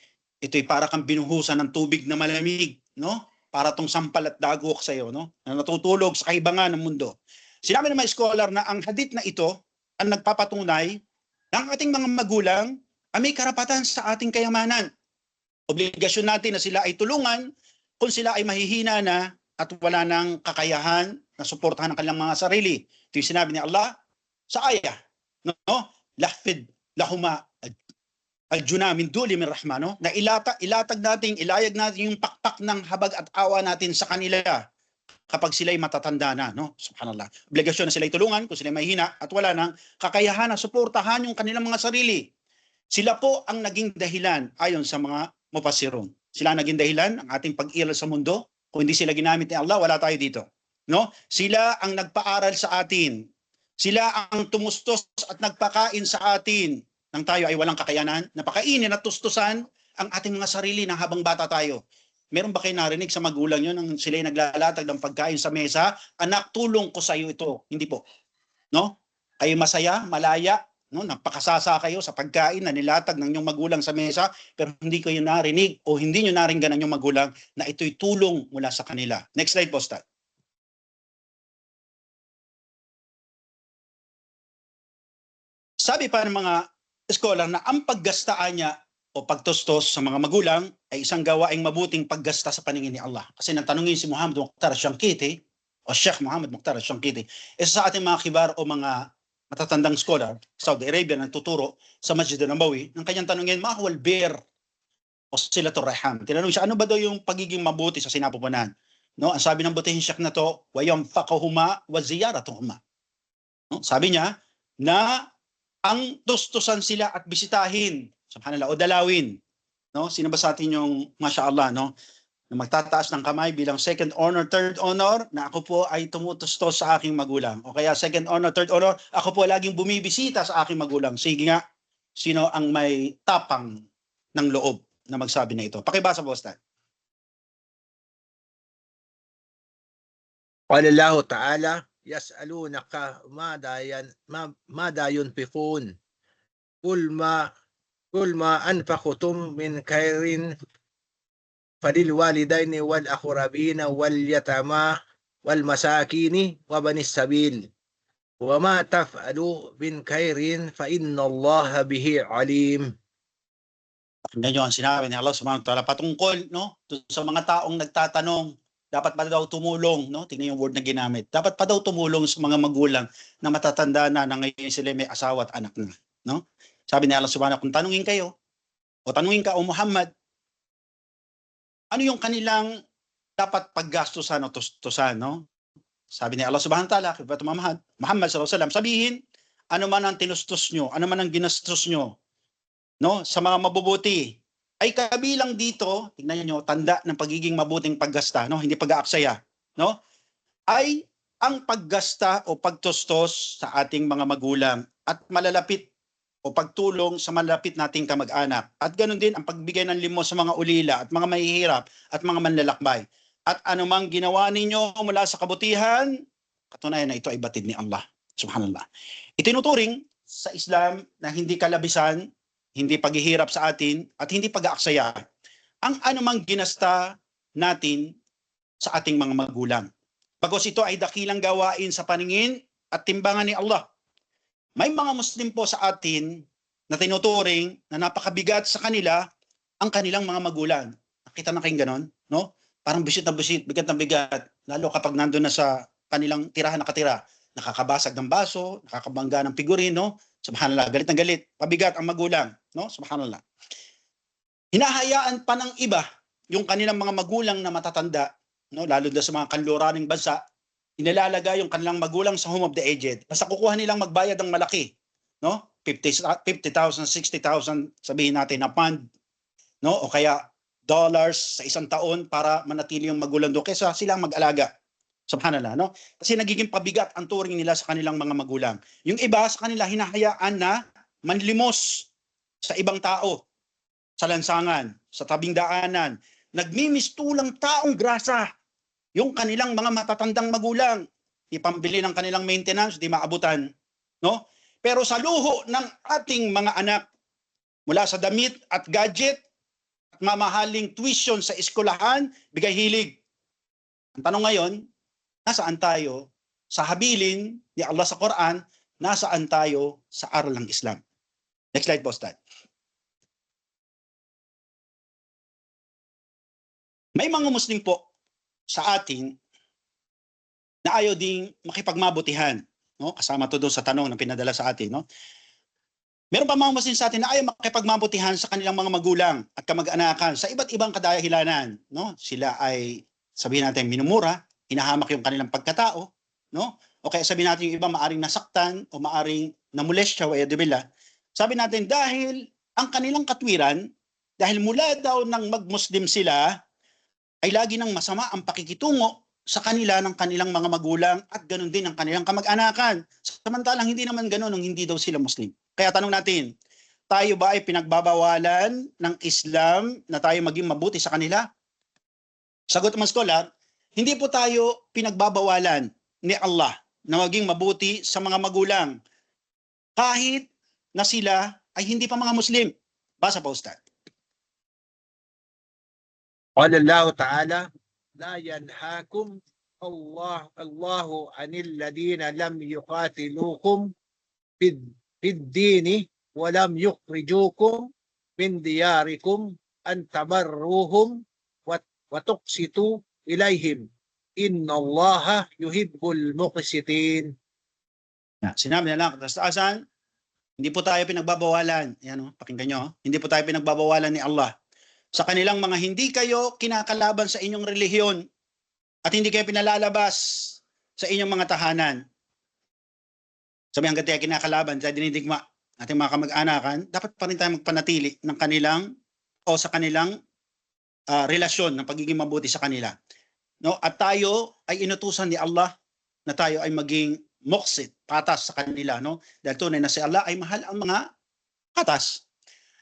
para kang binuhusan ng tubig na malamig, no? Para tong sampal at dagok sa iyo, no? Na natutulog sa kaibangan ng mundo. Sinabi ng mga scholar na ang hadith na ito ang nagpapatunay na ang ating mga magulang ay may karapatan sa ating kayamanan. Obligasyon natin na sila ay tulungan kung sila ay mahihina na at wala nang kakayahan na suportahan ang kanilang mga sarili. Ito yung sinabi ni Allah sa ayah, no? Lahfid lahuma al-juna min duli min rahma, no? Na ilayag natin yung pakpak ng habag at awa natin sa kanila kapag sila'y matatanda na, no? Subhanallah. Obligasyon na sila'y tulungan kung sila'y mahina at wala nang kakayahan na suportahan yung kanilang mga sarili. Sila po ang naging dahilan ayon sa mga mufassirun. Sila ang naging dahilan ng ating pag-iral sa mundo. Kung hindi sila ginamit ni Allah, wala tayo dito, no? Sila ang nagpaaral sa atin. Sila ang tumustos at nagpakain sa atin nang tayo ay walang kakayanan, napakainin at tustusan ang ating mga sarili nang habang bata tayo. Meron ba kayo narinig sa magulang nyo nang sila'y naglalatag ng pagkain sa mesa, anak, tulong ko sa iyo ito? Hindi po. No? Kayo masaya, malaya, no? Napakasasa kayo sa pagkain na nilatag ng inyong magulang sa mesa, pero hindi kayo narinig o hindi nyo naringgan ng inyong magulang na ito'y tulong mula sa kanila. Next slide po, Stat. Sabi pa ng mga scholar na ang paggastaan niya o pagtustos sa mga magulang ay isang gawaing mabuting paggasta sa paningin ni Allah. Kasi nang tanungin si Muhammad Mukhtar Shankiti o Sheikh Muhammad Mukhtar Shankiti, isa sa ating mga kibar o mga matatandang scholar, Saudi Arabia, nagtuturo sa Masjid al-Nabawi, nang kanyang tanungin, ma huwal bir o silatur raham. Tinanong siya, ano ba daw yung pagiging mabuti sa sinapupunan? No, ang sabi ng butihin Sheikh na to, wa yanfaqahuma wa ziyaratuhuma. No, sabi niya na ang tustusan sila at bisitahin, subhanallah, o dalawin. No? Sino ba sa atin yung, mashallah, no? Na magtataas ng kamay bilang second honor, third honor, na ako po ay tumutustos sa aking magulang. O kaya second honor, third honor, ako po laging bumibisita sa aking magulang. Sige nga, sino ang may tapang ng loob na magsabi na ito? Pakibasa po, Stan. قال الله تعالى يسألونك ماذا ينفقون قل ما أنفقتم من خير فللوالدين والأقربين واليتامى والمساكين وبني السبيل وما تفعلوا من خير فإن الله به عليم. Pakinggan nyo ang sinabi ni Allah subhanahu wa ta'ala patungkol, no, sa mga taong nagtatanong, dapat pa daw tumulong, no? Tingnan yung word na ginamit. Dapat pa daw tumulong sa mga magulang na matatanda na ngayon sila may asawa at anak na, no? Sabi ni Allah subhanahu, kung tanungin kayo, o tanungin ka o Muhammad, ano yung kanilang dapat paggastusan o tustusan, no? Sabi ni Allah subhanahu wa ta'ala, kay Prophet Muhammad sallallahu alaihi wasallam, sabihin, ano man ang tinustos nyo, ano man ang ginastos nyo, no, sa mga mabubuti, ay kabilang dito, tingnan niyo, tanda ng pagiging mabuting paggasta, no, hindi pag-aaksaya, no, ay ang paggasta o pagtustos sa ating mga magulang at malalapit o pagtulong sa malalapit nating kamag-anak. At ganoon din ang pagbigay ng limos sa mga ulila at mga mahihirap at mga manlalakbay. At anumang ginawa ninyo mula sa kabutihan, katunayan na ito ay batid ni Allah. Subhanallah. Itinuturing sa Islam na hindi kalabisan, hindi paghihirap sa atin, at hindi pag-aaksaya ang anumang ginasta natin sa ating mga magulang. Bagos ito ay dakilang gawain sa paningin at timbangan ni Allah. May mga Muslim po sa atin na tinuturing na napakabigat sa kanila ang kanilang mga magulang. Nakita na kayong ganon, no? Parang bisit na bisit, bigat na bigat, lalo kapag nandun na sa kanilang tirahan nakatira. Nakakabasag ng baso, nakakabangga ng figurine, no? Subhanallah, galit na galit, pabigat ang magulang, no? Subhanallah. Hinahayaan pa ng iba yung kanilang mga magulang na matatanda, no? Lalo na sa mga kanluraning bansa, inilalagay yung kanilang magulang sa home of the aged. Basta kukuha nilang magbayad ng malaki, no? 50,000, 60,000 sabihin natin na pound, no? O kaya dollars sa isang taon para manatili yung magulang doon kaysa silang mag-alaga. Subhanallah, no? Kasi nagiging pabigat ang turing nila sa kanilang mga magulang. Yung iba sa kanila hinahayaan na manlimos sa ibang tao, sa lansangan, sa tabing daanan, nagmimistulang taong grasa yung kanilang mga matatandang magulang. Ipambili ng kanilang maintenance, di maabutan, no? Pero sa luho ng ating mga anak, mula sa damit at gadget, at mamahaling tuition sa eskwelahan, bigay hilig. Ang tanong ngayon, nasaan tayo sa habilin ni Allah sa Quran? Nasaan tayo sa aral ng Islam? Next slide po, Ustad. May mga Muslim po sa atin na ayaw ding makipagmabutihan, no? Kasama to doon sa tanong na pinadala sa atin, no? Meron pa mga Muslim sa atin na ayaw makipagmabutihan sa kanilang mga magulang at kamag-anakan sa iba't ibang kadahilanan, no? Sila ay, sabihin natin, minumura, hinahamak yung kanilang pagkatao, no? O kaya sabihin natin yung iba maaring nasaktan o maaring namulestya o edibila. Sabi natin dahil ang kanilang katwiran, dahil mula daw ng mag-Muslim sila, ay lagi nang masama ang pakikitungo sa kanila ng kanilang mga magulang at ganoon din ang kanilang kamag-anakan. Samantalang hindi naman ganoon nung hindi daw sila Muslim. Kaya tanong natin, tayo ba ay pinagbabawalan ng Islam na tayo maging mabuti sa kanila? Sagot ng scholar, hindi po tayo pinagbabawalan ni Allah na maging mabuti sa mga magulang kahit na sila ay hindi pa mga Muslim. Basa pa, Ustad. قال الله تعالى لا ينهاكم الله عن الذين لم يقاتلوكم في الدين ولم يخرجوكم من دياركم أن تبروهم وتقسطوا إليهم إن الله يحب المقسطين. Sinabi na lang, katastasan, hindi po tayo pinagbabawalan. Yan, pakinggan nyo. Hindi po tayo pinagbabawalan ni Allah sa kanilang mga hindi kayo kinakalaban sa inyong relihiyon at hindi kayo pinalalabas sa inyong mga tahanan. Sabi hanggang tayo kinakalaban, tayo dinidigma ating mga kamag-anakan, dapat pa rin tayo magpanatili ng kanilang o sa kanilang relasyon ng pagiging mabuti sa kanila. No? At tayo ay inutusan ni Allah na tayo ay maging muqsit, patas sa kanila. No? Dahil tunay na si Allah ay mahal ang mga patas.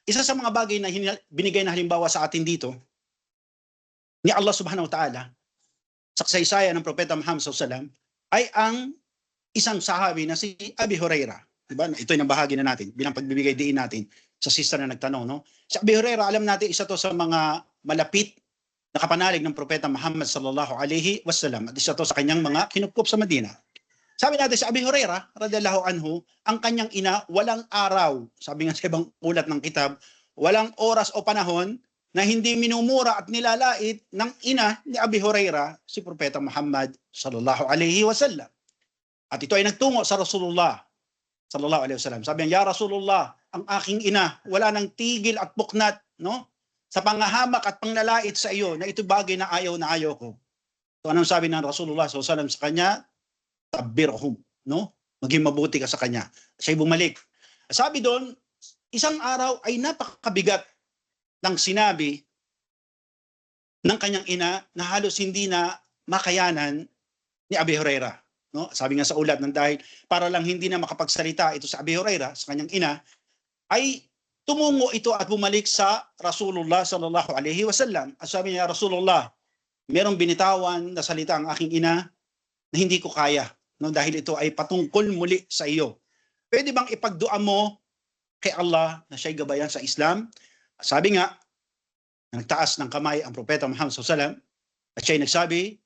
Isa sa mga bagay na binigay na halimbawa sa atin dito ni Allah subhanahu wa ta'ala sa kasaysayan ng Propeta Muhammad SAW ay ang isang sahabi na si Abi Huraira. Diba? Ito yung bahagi na natin bilang pagbibigay diin natin sa sister na nagtanong. No? Si Abi Huraira, alam natin isa to sa mga malapit nakapanalig ng Propeta Muhammad sallallahu alaihi wasallam. At isa to sa kanyang mga kinupkup sa Madina. Sabi natin sa Abi Hurairah radhiyallahu anhu, ang kanyang ina walang araw, sabi nga sa ibang ulat ng kitab, walang oras o panahon na hindi minumura at nilalait ng ina ni Abi Hurairah si Propeta Muhammad sallallahu alaihi wasallam. At ito ay nagtungo sa Rasulullah sallallahu alaihi wasallam. Sabi niya, "Ya Rasulullah, ang aking ina wala nang tigil at buknat, no? Sa pangahamak at panglalait sa iyo na ito bagay na ayaw ko." So anong sabi ng Rasulullah sallallahu alaihi wasallam sa kanya? Tabbirhum, no? Maging mabuti ka sa kanya. Siya'y bumalik. Sabi doon, isang araw ay napakabigat ng sinabi ng kanyang ina na halos hindi na makayanan ni Abi Hurairah. No? Sabi nga sa ulat ng dahil para lang hindi na makapagsalita ito sa Abi Hurairah, sa kanyang ina, ay tumungo ito at bumalik sa Rasulullah sallallahu alaihi wasallam. At sabi niya, Rasulullah, merong binitawan na salita ang aking ina na hindi ko kaya, no? Dahil ito ay patungkol muli sa iyo. Pwede bang ipagdua mo kay Allah na siya'y gabayan sa Islam? Sabi nga, nagtaas ng kamay ang Propeta Muhammad SAW at siya'y nagsabi,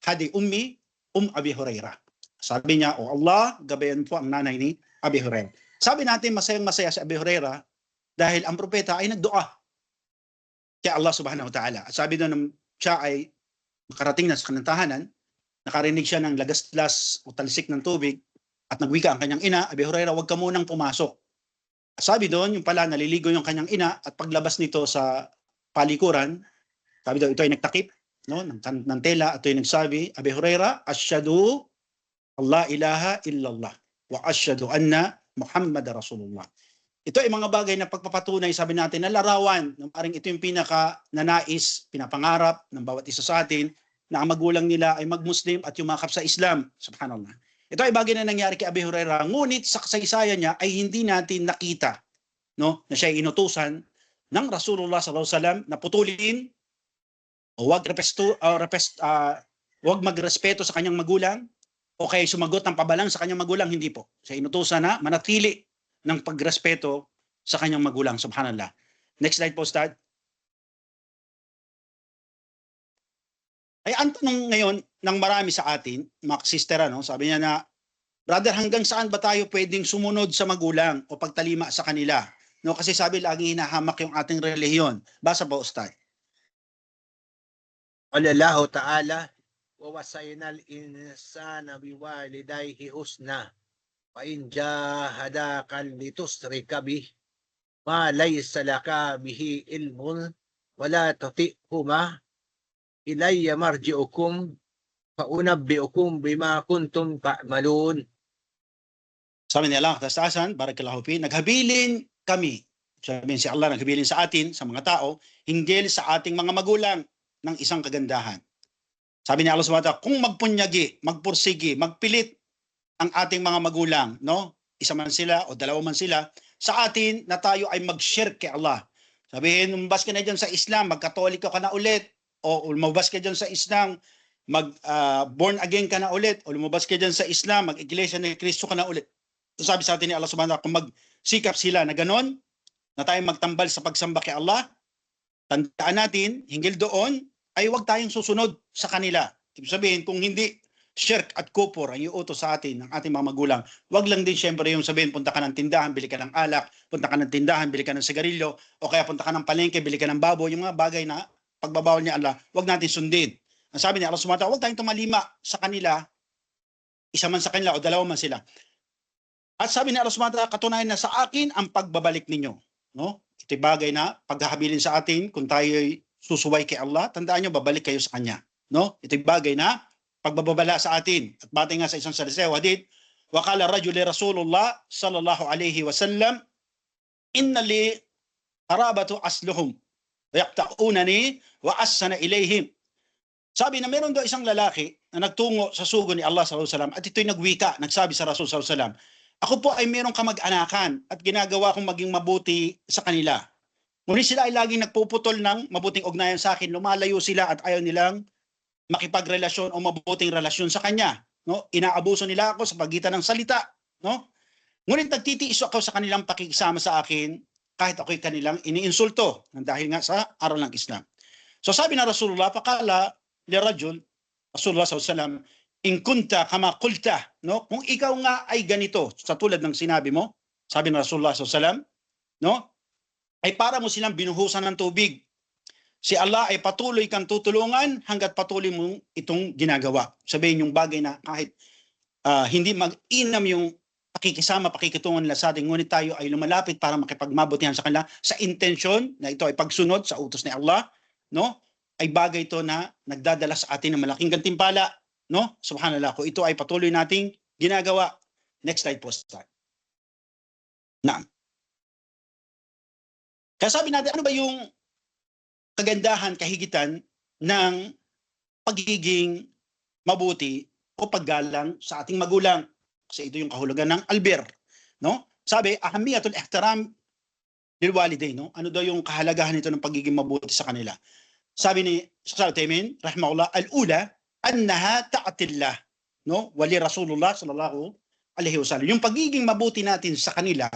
"Hadi ummi, Abi Hurairah." Sabi niya, "O Allah, gabayan po ang nanay ni Abi Hurairah." Sabi natin, masayang-masaya si Abi Hurairah dahil ang propeta ay nagdua kay Allah subhanahu wa ta'ala. At sabi doon, siya ay makarating na sa kanantahanan, nakarinig siya ng lagaslas o talsik ng tubig at nagwika ang kanyang ina, "Abi Hurairah, huwag ka munang pumasok." Sabi doon, yung pala naliligo yung kanyang ina at paglabas nito sa palikuran, sabi doon, ito ay nagtakip, no, ng tela at ito ay nagsabi, "Abi Hurairah, asyhadu Allah ilaha illallah wa asyhadu anna Muhammad Rasulullah." Ito ay mga bagay na pagpapatunay, sabi natin, na larawan, parang ito yung pinaka nanais, pinapangarap ng bawat isa sa atin, na ang magulang nila ay mag-Muslim at yumakap sa Islam. Subhanallah. Ito ay bagay na nangyari kay Abi Hurairah, ngunit sa kasaysayan niya ay hindi natin nakita, no, na siya ay inutusan ng Rasulullah sallallahu alaihi wasallam na putulin o wag magrespeto sa kanyang magulang o kaya sumagot ng pabalang sa kanyang magulang, hindi po. Siya inutusan na manatili ng pagrespeto sa kanyang magulang. Subhanallah. Next slide po, Ustad. Ay ang tanong ngayon ng marami sa atin, mga sister, no, sabi niya na, "Brother, hanggang saan ba tayo pwedeng sumunod sa magulang o pagtalima sa kanila?" No, kasi sabi lagi hinahamak yung ating relihiyon. Basa po, Ustad. قال الله تعالى ووصينا الإنسان بوالديه حسنا وإن جاهداك لتشرك به ما ليس لك به علم ولا تطعهما إلي مرجعكم فأنبئكم بما كنتم تعملون. Sabi ni Allah, tastasan, barakallahu fi, naghabilin kami. Sabi si Allah, naghabilin sa atin, sa mga tao, hinggil sa ating mga magulang ng isang kagandahan. Sabi ni Allah subhanahu wa ta'ala, kung magpunyagi, magpursigi, magpilit ang ating mga magulang, no? Isa man sila o dalawa man sila, sa atin na tayo ay mag-shirk kay Allah. Sabihin, lumabas ka na dyan sa Islam, magkatoliko ka na ulit, o lumabas ka dyan sa Islam, born again ka na ulit, o lumabas ka dyan sa Islam, mag-iglesia ni Kristo ka na ulit. So sabi sa atin ni Allah subhanahu wa ta'ala, kung magsikap sila na ganon, na tayo magtambal sa pagsamba kay Allah, tandaan natin, hinggil doon, ay huwag tayong susunod sa kanila. Ibig sabihin, kung hindi shirk at kupor ang iutos sa atin ng ating mga magulang, huwag lang din syempre yung sabihin, punta ka ng tindahan, bili ka ng alak, punta ka ng tindahan, bili ka ng sigarilyo, o kaya punta ka ng palengke, bili ka ng baboy, yung mga bagay na pagbabawal ni Allah, huwag natin sundin. Ang sabi ni Allah subhanahu wa ta'ala, huwag tayong tumalima sa kanila, isa man sa kanila o dalawa man sila. At sabi ni Allah subhanahu wa ta'ala, katunayan na sa akin ang pagbabalik ninyo. No? Ito'y bagay na paghahabilin sa atin kung tayo'y susuway kay Allah, tandaan nyo, babalik kayo sa Kanya. No? Ito'y bagay na pagbababala sa atin. At batay nga sa isang saliseo, hadith, "Waqala rajuli Rasulullah sallallahu alaihi wasallam, inna li harabatu asluhum, yaqta'unani wa assana ilayhim." Sabi na meron daw isang lalaki na nagtungo sa sugo ni Allah sallallahu alaihi wasallam at ito'y nagwika, nagsabi sa Rasul sallallahu alaihi wasallam, "Ako po ay merong kamag-anakan at ginagawa kong maging mabuti sa kanila. Ngunit sila ay laging nagpuputol ng mabuting ugnayan sa akin, lumalayo sila at ayaw nilang makipagrelasyon o mabuting relasyon sa kanya. No? Inaabuso nila ako sa pagitan ng salita. No? Ngunit nagtitiis ako sa kanilang pakikisama sa akin kahit ako'y kanilang iniinsulto dahil nga sa aral ng Islam." So sabi na Rasulullah, pakala li rajul, Rasulullah SAW, in kunta kama kulta, no? Kung ikaw nga ay ganito, sa tulad ng sinabi mo, sabi na Rasulullah SAW, no? Ay para mo silang binuhusan ng tubig. Si Allah ay patuloy kang tutulungan hanggat patuloy mong itong ginagawa. Sabihin yung bagay na kahit hindi mag-inam yung pakikitungan nila sa atin, ngunit tayo ay lumalapit para makipagmabutihan sa kanila sa intensyon na ito ay pagsunod sa utos ni Allah, no? Ay bagay ito na nagdadala sa atin ng malaking gantimpala, no? Subhanallah, kung ito ay patuloy nating ginagawa. Next slide po, start. Naam. Kaya sabi natin, ano ba yung kagandahan, kahigitan ng pagiging mabuti o paggalang sa ating magulang? Kasi ito yung kahulugan ng albir, no? Sabi, ahamiyatul ihtiram lil walidain, no? Ano daw yung kahalagahan nito ng pagiging mabuti sa kanila? Sabi ni Sheikh Al-Uthaymeen rahimahullah, al-ula annaha ta'atillah, no? Wali Rasulullah sallallahu alaihi wasallam. Yung pagiging mabuti natin sa kanila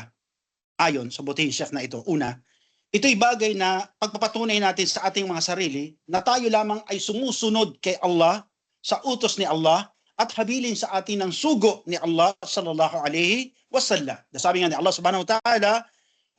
ayon sa butihing Sheikh na ito, una, ito'y bagay na pagpapatunay natin sa ating mga sarili na tayo lamang ay sumusunod kay Allah, sa utos ni Allah, at habilin sa atin ng sugo ni Allah sallallahu alaihi wasallam. Sabi nga ni Allah subhanahu wa ta'ala,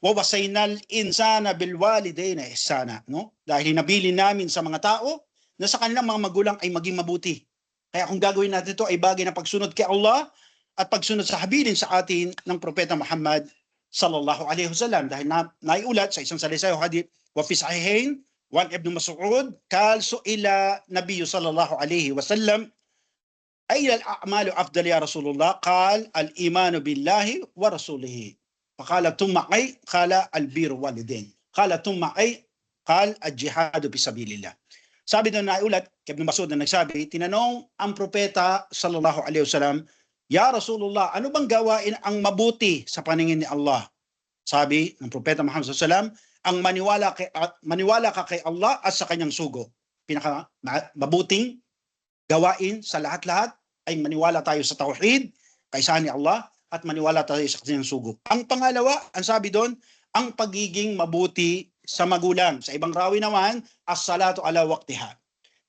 wa wasaynal insana bil walidayni ihsana, no? Dahil hinabilin namin sa mga tao na sa kanilang mga magulang ay maging mabuti. Kaya kung gagawin natin ito ay bagay na pagsunod kay Allah at pagsunod sa habilin sa atin ng Propeta Muhammad sallallahu alaihi wasallam, dahil naiulat sa isang salisay o hadith, wa fi sahihain wan ibn Mas'ud qal su'ila nabiyyu sallallahu alaihi wasallam ay al-a'malu afdal ya Rasulullah, qal al-imanu billahi wa rasulihi, faqala thumma ay qala al-birru walidain, qala thumma ay qal al-jihadu fi sabilillah. Sabi doon naiulat kay Ibn Mas'ud na nagsabi, tinanong ang propeta sallallahu alaihi wasallam, Ya Rasulullah, ano bang gawain ang mabuti sa paningin ni Allah? Sabi ng Propeta Muhammad SAW, ang maniwala ka kay Allah at sa kanyang sugo. Pinaka mabuting gawain sa lahat-lahat ay maniwala tayo sa tauhid, kaysahan ni Allah, at maniwala tayo sa kanyang sugo. Ang pangalawa, ang sabi doon, ang pagiging mabuti sa magulang. Sa ibang rawi naman, as-salatu ala waqtiha.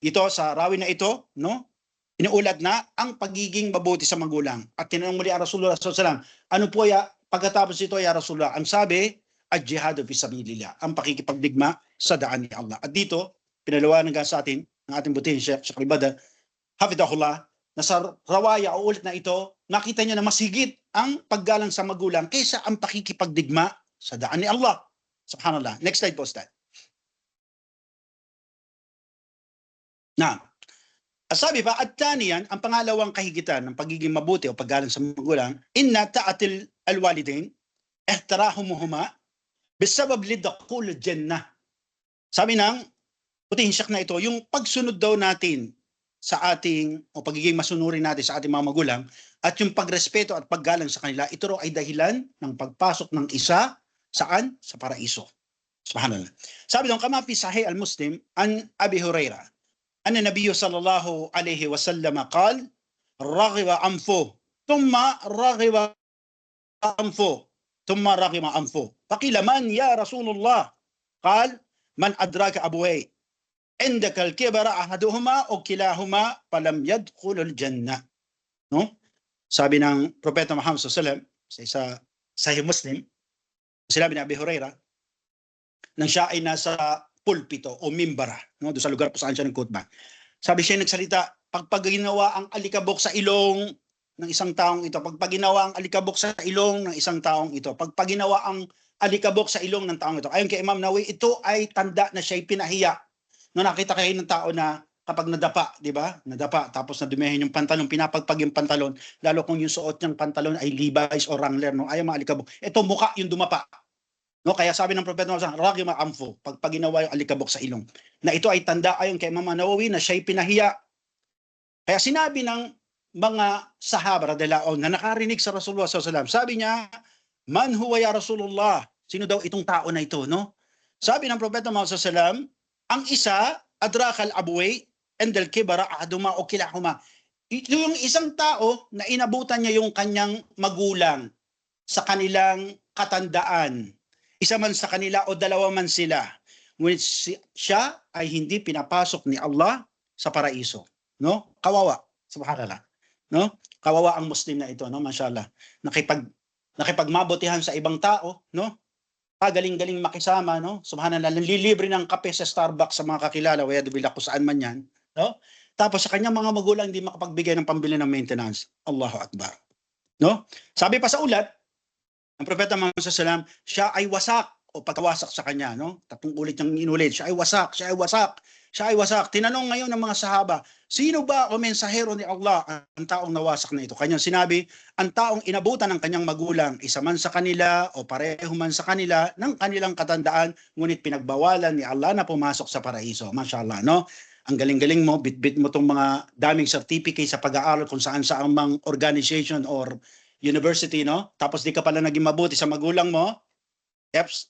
Dito sa rawi na ito, no? Inuulat na ang pagiging mabuti sa magulang. At tinanong muli ang Rasulullah SAW, ano po pagkatapos ito ya Rasulullah? Ang sabi, al-jihadu fi sabilillah, ang pakikipagdigma sa daan ni Allah. At dito, pinalawanan sa atin, ng ating butihin Sheikh Al-Badr, hafidahullah, na sa rawaya o ulit na ito, nakita niya na mas higit ang paggalang sa magulang kaysa ang pakikipagdigma sa daan ni Allah. Subhanallah. Next slide po, Ustad. Sabi pa, at taniyan, ang pangalawang kahigitan ng pagiging mabuti o paggalang sa magulang, inna ta'atil al-walidain, ihtirahumuhuma, bisabab lidakul jannah. Sabi ng butihing Sheikh na ito, yung pagsunod daw natin sa ating, o pagiging masunurin natin sa ating mga magulang, at yung pagrespeto at paggalang sa kanila, ito raw ay dahilan ng pagpasok ng isa, saan? Sa paraiso. Subhanallah. Sabi doon, kama fi sahih al-Muslim, an Abi Hurairah, أن النبي صلى الله عليه وسلم قال رغب أنفه ثم رغب أنفه ثم رغب أنفه فقيل من يا رسول الله قال من أدراك أبويه عندك الكبر أحدهما أو كلاهما فلم يدخل الجنة. No? Sabi ng Propeta Muhammad SAW sa Sahih Muslim, sinabi ni Abi Hurairah, nang siya ay nasa pulpito o mimbara, no, doon sa lugar po saan siya nagkutba. Sabi siya nagsalita, pag ginawa ang alikabok sa ilong ng isang taong ito, pag ginawa ang alikabok sa ilong ng isang taong ito, pag ginawa ang alikabok sa ilong ng taong ito, ayon kay Imam Nawawi, ito ay tanda na siya'y pinahiya. No, nakita kayo ng tao na kapag nadapa, di ba? Nadapa, tapos nadumihin yung pantalon, pinapagpag yung pantalon, lalo kung yung suot niyang pantalon ay Levi's o Wrangler, no, ayaw mga alikabok. Ito mukha yung dumapa. No, kaya sabi ng Propeta Muhammad, ragima amfo, pag ginawa yung alikabok sa ilong, na ito ay tanda ayon kay Imam Nawawi na siya'y pinahiya. Kaya sinabi ng mga sahaba radhiyallahu na nakarinig sa Rasulullah SAW, sabi niya, man huwa ya Rasulullah? Sino daw itong tao na ito, no? Sabi ng Propeta Muhammad SAW, ang isa, adrakal abway, endel kibara ahaduma o kilahuma. Ito yung isang tao na inabutan niya yung kanyang magulang sa kanilang katandaan. Isa man sa kanila o dalawa man sila. ngunit siya ay hindi pinapasok ni Allah sa paraiso. No? Kawawa. Subhanallah. No? Kawawa ang Muslim na ito, no? Mashallah. Nakipagmabutihan sa ibang tao, no? Galing-galing makisama, no? Subhanallah, nililibre ng kape sa Starbucks sa mga kakilala, waya dubilak kung saan man yan, no? Tapos sa kanyang mga magulang hindi makapagbigay ng pambili ng maintenance. Allahu Akbar. No? Sabi pa sa ulat, ang Propeta Muhammad SAW, siya ay wasak o pagkawasak sa kanya, no? Tatlong ulit niyang inulit, siya ay wasak, siya ay wasak, siya ay wasak. Tinanong ngayon ng mga sahaba, sino ba o mensahero ni Allah ang taong nawasak na ito? Kanyang sinabi, ang taong inabutan ng kanyang magulang, isa man sa kanila o pareho man sa kanila ng kanilang katandaan, ngunit pinagbawalan ni Allah na pumasok sa paraiso. Mashallah, no? Ang galing-galing mo, bit-bit mo tong mga daming certificate sa pag-aaral kung saan-saan mang organization or university, no? Tapos di ka pala naging mabuti sa magulang mo, EPS,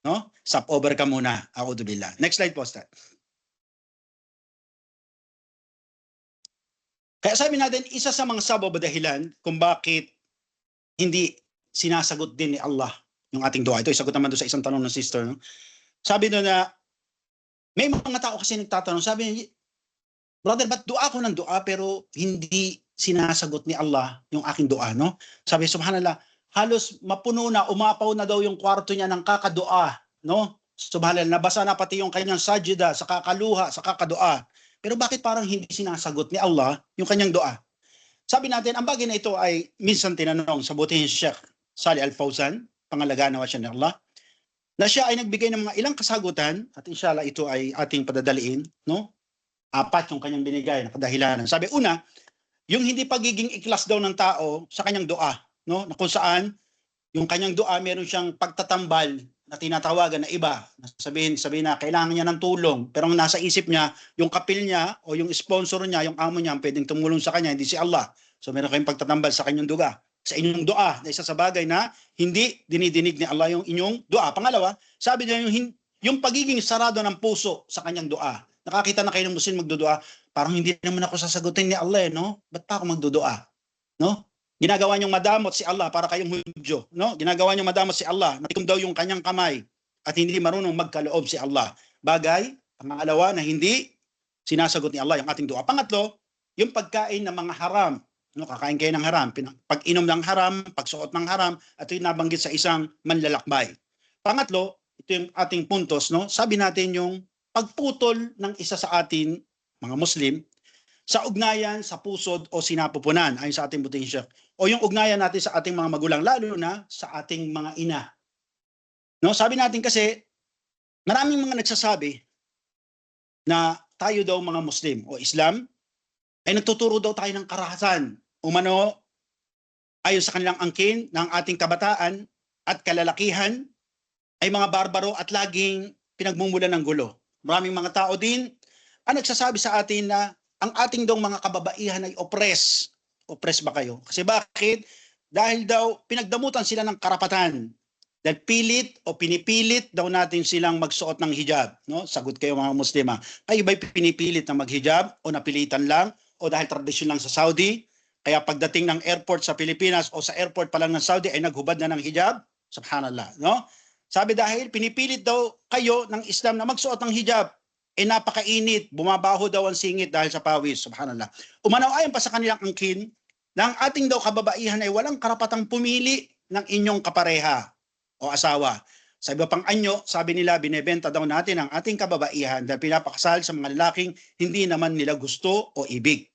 no? Stop over ka muna. A'udhu billah. Next slide po, Stat. Kaya sabi natin, isa sa mga sabab o dahilan kung bakit hindi sinasagot din ni Allah yung ating dua. Ito, isagot naman doon sa isang tanong ng sister, no? Sabi doon na, may mga tao kasi nagtatanong, sabi, brother, ba't dua ko ng dua pero hindi sinasagot ni Allah yung aking dua, no? Sabi, subhanallah, halos mapuno na, umapaw na daw yung kwarto niya ng kakadua, no? Subhanallah, nabasa na pati yung kanyang sajida sa kakaluha, sa kakadua. Pero bakit parang hindi sinasagot ni Allah yung kanyang dua? Sabi natin, ang bagay na ito ay minsan tinanong sa butihin Sheikh Salih Al-Fawzan, pangalagaan nawa siya ni Allah, na siya ay nagbigay ng mga ilang kasagutan at inshallah ito ay ating padadaliin, no? 4 yung kanyang binigay na kadahilanan. Sabi, una, yung hindi pagiging ikhlas daw ng tao sa kanyang dua, no? Na kung saan yung kanyang dua meron siyang pagtatambal na tinatawagan na iba. Sabihin na kailangan niya ng tulong, pero ang nasa isip niya, yung kapil niya o yung sponsor niya, yung amo niya ang pwedeng tumulong sa kanya, hindi si Allah. So meron kayong pagtatambal sa kanyang dua. Sa inyong dua, na isa sa bagay na hindi dinidinig ni Allah yung inyong dua. Pangalawa, sabi niya yung pagiging sarado ng puso sa kanyang dua. Nakakita na kayo ng Muslim magdudua, parang hindi naman ako sasagutin ni Allah, no? Ba't pa ako magdudua? No? Ginagawa niyong madamot si Allah para kayong Hudyo, no? Ginagawa niyong madamot si Allah, matikom daw yung kanyang kamay at hindi marunong magkaloob si Allah. Bagay, pangalawa na hindi sinasagot ni Allah yung ating dua. Pangatlo, yung pagkain ng mga haram. No, kakain kayo ng haram, pag-inom ng haram, pagsuot ng haram, at ito yung nabanggit sa isang manlalakbay. Pangatlo, ito yung ating puntos, no? Sabi natin yung pagputol ng isa sa atin, mga Muslim, sa ugnayan, sa pusod o sinapupunan, ayon sa ating butihing Sheikh. O yung ugnayan natin sa ating mga magulang, lalo na sa ating mga ina. No, sabi natin kasi, maraming mga nagsasabi na tayo daw mga Muslim o Islam, ay nagtuturo daw tayo ng karahasan. Umano, ayon sa kanilang angkin ng ating kabataan at kalalakihan, ay mga barbaro at laging pinagmumulan ng gulo. Maraming mga tao din ang nagsasabi sa atin na ang ating daw mga kababaihan ay oppress. Oppress ba kayo? Kasi bakit? Dahil daw pinagdamutan sila ng karapatan. Dahil pilit o pinipilit daw natin silang magsuot ng hijab. No? Sagot kayo mga Muslima. Kayo ba'y pinipilit na maghijab o napilitan lang? O dahil tradisyon lang sa Saudi? Kaya pagdating ng airport sa Pilipinas o sa airport pa lang ng Saudi ay naghubad na ng hijab? Subhanallah. No? Sabi dahil pinipilit daw kayo ng Islam na magsuot ng hijab. Napakainit, bumabaho daw ang singit dahil sa pawis. Subhanallah. Umanaw-ayon pa sa kanilang angkin na ang ating daw kababaihan ay walang karapatang pumili ng inyong kapareha o asawa. Sa iba pang anyo, sabi nila, binebenta daw natin ang ating kababaihan dahil pinapakasal sa mga lalaking hindi naman nila gusto o ibig.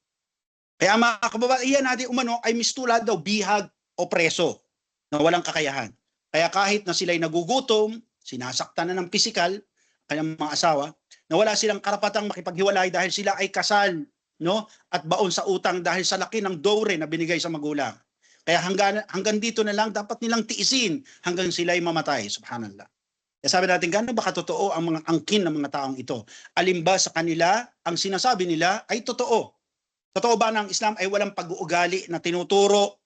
Kaya ang mga kababaihan natin umano ay mistula daw bihag o preso na walang kakayahan. Kaya kahit na sila'y nagugutom, sinasaktan na ng pisikal, kanyang mga asawa, na wala silang karapatang makipaghiwalay dahil sila ay kasal, no? At baon sa utang dahil sa laki ng dowry na binigay sa magulang. Kaya hanggang dito na lang dapat nilang tiisin hanggang sila ay mamatay. Subhanallah. Kaya sabi natin, gaano ba katotoo ang mga angkin ng mga taong ito? Alin ba sa kanila ang sinasabi nila ay totoo? Totoo ba na ang Islam ay walang pag-uugali na tinuturo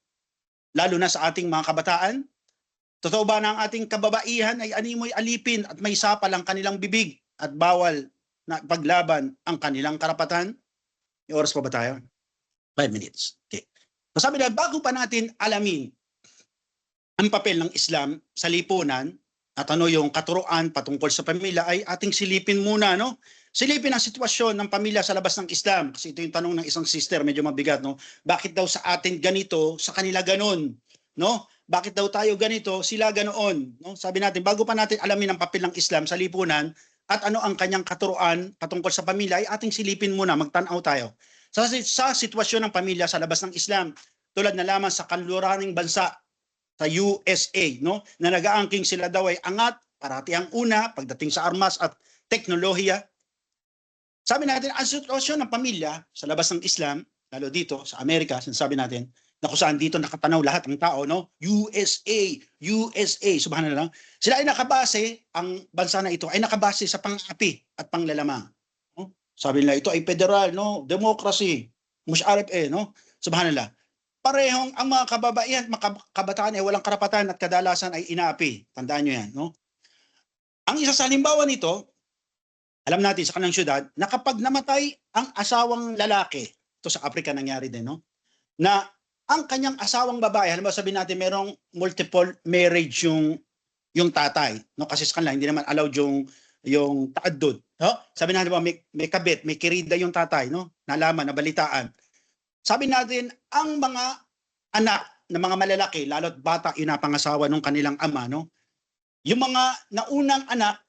lalo na sa ating mga kabataan? Totoo ba na ang ating kababaihan ay animoy alipin at may sapal ang kanilang bibig at bawal na paglaban ang kanilang karapatan? May oras pa ba tayo? 5 minutes. Okay. So sabi na, bago pa natin alamin ang papel ng Islam sa lipunan, at ano yung katuruan patungkol sa pamilya ay ating silipin muna, no? Silipin ang sitwasyon ng pamilya sa labas ng Islam. Kasi ito yung tanong ng isang sister, medyo mabigat, no? Bakit daw sa atin ganito, sa kanila ganon, no? Bakit daw tayo ganito, sila ganoon, no? Sabi natin, bago pa natin alamin ang papel ng Islam sa lipunan at ano ang kanyang katuruan patungkol sa pamilya, ay ating silipin muna, magtanaw tayo. Sa sitwasyon ng pamilya sa labas ng Islam, tulad na lamang sa kanluraning bansa, sa USA, no? Na nag-aangking sila daw ay angat, parati ang una pagdating sa armas at teknolohiya. Sabi natin, ang sitwasyon ng pamilya sa labas ng Islam, lalo dito sa Amerika, sinasabi natin, na kung saan dito nakatanaw lahat ng tao, no? USA, subhanallah. Sila ay nakabase, ang bansa na ito ay nakabase sa pang-api at panglalamang. No? Sabi nila, ito ay federal, no? Democracy, musharif no? Subhanallah. Parehong ang mga kababaihan, mga kabataan ay walang karapatan at kadalasan ay inaapi. Tandaan nyo yan, no? Ang isa sa halimbawa nito, alam natin sa kanilang syudad, na kapag namatay ang asawang lalaki, ito sa Africa nangyari din, no? Na ang kanyang asawang babae, halimbawa sabihin natin merong multiple marriage yung tatay, no? Kasi sa kanila hindi naman allowed yung taaddud, no? Sabi natin ba may kabit, may kirida yung tatay, no? Nalaman, nabalitaan. Sabi natin, ang mga anak na mga malalaki, lalo't bata, inapangasawa ng kanilang ama, no? Yung mga naunang anak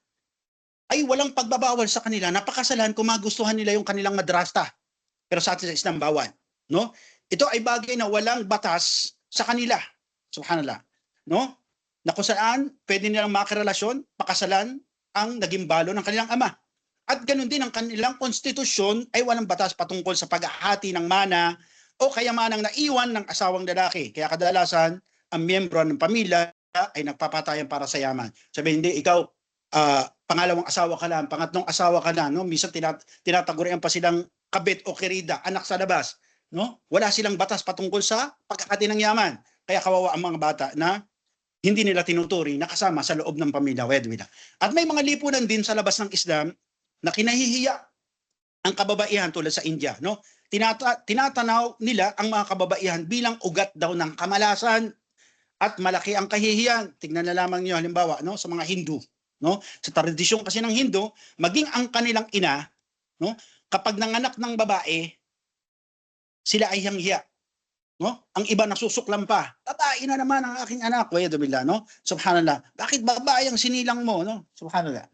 ay walang pagbabawal sa kanila, napakasalan kung magustuhan nila yung kanilang madrasta. Pero sa atin sa Islam, bawal, no? Ito ay bagay na walang batas sa kanila. Subhanallah, no? Na kung saan pwede nilang makarelasyon, pakasalan ang naging balo ng kanilang ama. At ganoon din ang kanilang konstitusyon ay walang batas patungkol sa paghahati ng mana o kayamanang naiwan ng asawang lalaki. Kaya kadalasan, ang miyembro ng pamilya ay nagpapatayan para sa yaman. Sabi, hindi, ikaw, pangalawang asawa ka lang, pangatlong asawa ka lang, no? Minsan tinatagurian pa silang kabit o kirida, anak sa labas. No? Wala silang batas patungkol sa pagkakati ng yaman. Kaya kawawa ang mga bata na hindi nila tinuturi na kasama sa loob ng pamilya. At may mga lipunan din sa labas ng Islam na kinahihiya ang kababaihan tulad sa India, no? Tinatanaw nila ang mga kababaihan bilang ugat daw ng kamalasan at malaki ang kahihiyan. Tingnan na lamang niyo halimbawa, no, sa mga Hindu, no? Sa tradisyon kasi ng Hindu, maging ang kanilang ina, no, kapag nanganak ng babae, sila ay hiyang-hiya, no? Ang iba nasusuklam pa. Babae na naman ang aking anak, no? Subhanallah. Bakit babae ang sinilang mo, no? Subhanallah.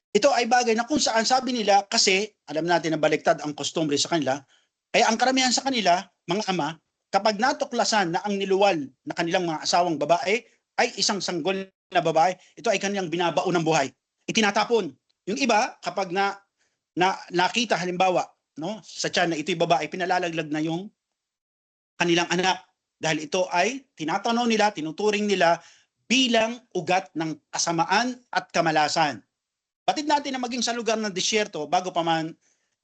Ito ay bagay na kung saan sabi nila, kasi alam natin na baliktad ang kostumbre sa kanila, kaya ang karamihan sa kanila, mga ama, kapag natuklasan na ang niluwal na kanilang mga asawang babae ay isang sanggol na babae, ito ay kanilang binabaon ng buhay. Itinatapon. Yung iba, kapag nakita halimbawa, no, sa tiyan na ito'y babae, pinalalaglag na yung kanilang anak. Dahil ito ay tinatanaw nila, tinuturing nila bilang ugat ng kasamaan at kamalasan. Batid natin na maging sa lugar ng disyerto, bago pa man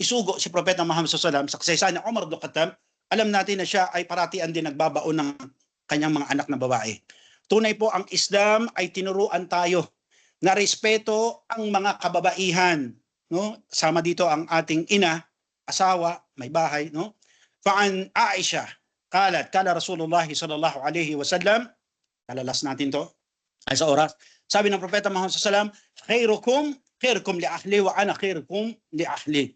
isugo si Propeta Muhammad SAW sa kasaysayan ng Umar ibn Khattab, alam natin na siya ay paratian din nagbabaon ng kanyang mga anak na babae. Tunay po ang Islam ay tinuruan tayo na respeto ang mga kababaihan, no? Sama dito ang ating ina, asawa, may bahay, no? Fa'an Aisha, kala Rasulullah sallallahu alaihi wasallam, kalalas natin to ay sa oras. Sabi ng Propeta Muhammad SAW, khairukum li ahli wa ana khairukum li ahli.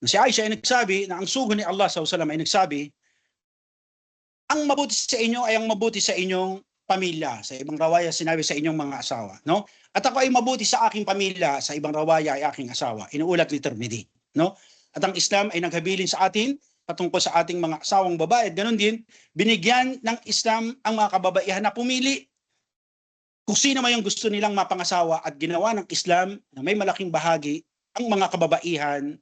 Si Aisha ay nagsabi na ang sugo ni Allah SAW ay nagsabi, ang mabuti sa inyo ay ang mabuti sa inyong pamilya. Sa ibang rawaya sinabi sa inyong mga asawa, no? At ako ay mabuti sa aking pamilya, sa ibang rawaya ay aking asawa. Inuulat ni Tirmidhi, no? At ang Islam ay naghabilin sa atin patungkol sa ating mga asawang babae. At ganun din, binigyan ng Islam ang mga kababaihan na pumili kung sino man yung gusto nilang mapangasawa, at ginawa ng Islam na may malaking bahagi ang mga kababaihan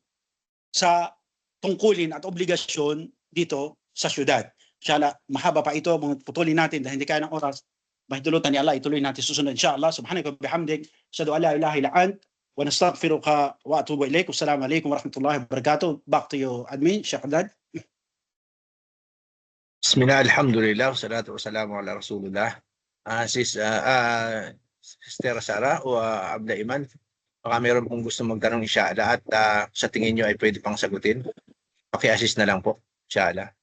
sa tungkulin at obligasyon dito sa syudad. Inshallah, mahaba pa ito, putulin natin dahil hindi kaya ng oras. Mahidulutan ni Allah, ituloy natin susunod. Inshallah, subhanaka wa bihamdik, asyhadu an la ilaha illa ant, wa nastaghfiruka wa atubu ilaik. Wassalamu alaikum warahmatullahi wabarakatuh. Back to you, admin, Sheikh Haddad. Bismillah, alhamdulillah, wassalatu wassalamu ala rasulullah. Sister Sara o Abla Iman, baka meron pong gusto magtanong inshallah at sa tingin nyo ay pwede pang sagutin. Paki-assist na lang po, inshallah.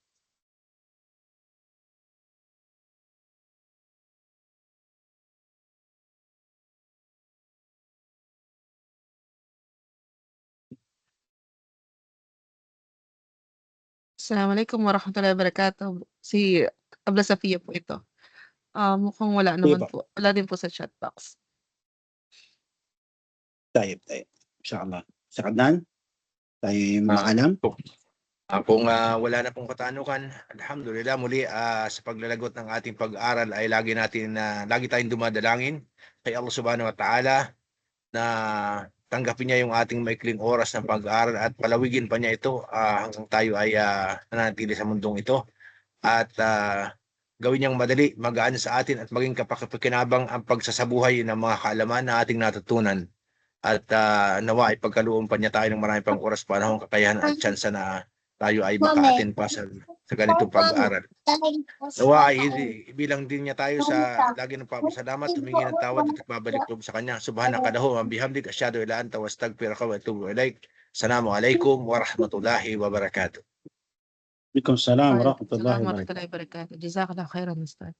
Assalamualaikum warahmatullahi wabarakatuh. Si Abla Safia po ito. Mukhang wala Sige naman po. po. Wala din po sa chat box. Tayo. Inshallah. Sa kanan, tayo maalam. Kung wala na pong katanukan, alhamdulillah muli sa paglalagot ng ating pag-aaral ay lagi tayong dumadalangin kay Allah Subhanahu wa Ta'ala na tanggapin niya yung ating maikling oras ng pag-aaral at palawigin pa niya ito hanggang tayo ay nanatili sa mundong ito at gawin niyang madali, magaan sa atin at maging kapaki-pakinabang ang pagsasabuhay ng mga kaalaman na ating natutunan at nawa ay pagkaloob pa niya tayo ng marami pang oras, panahon, kakayahan at tsansa na tayo ay maka-attend pa sa ganitong pag-aaral. Nawa ay ibilang din niya tayo sa lagi ng papasalamat, humingi ng tawad at babalik loob sa kanya. Subhanakallahumma wa bihamdik, asyhadu an la ilaha illa anta astaghfiruka wa atubu ilaik. Assalamualaikum warahmatullahi wabarakatuh. Waalaikumsalam Waalaikumsalam warahmatullahi wabarakatuh. warahmatullahi wabarakatuh. Jazakallah khairan, Ustad.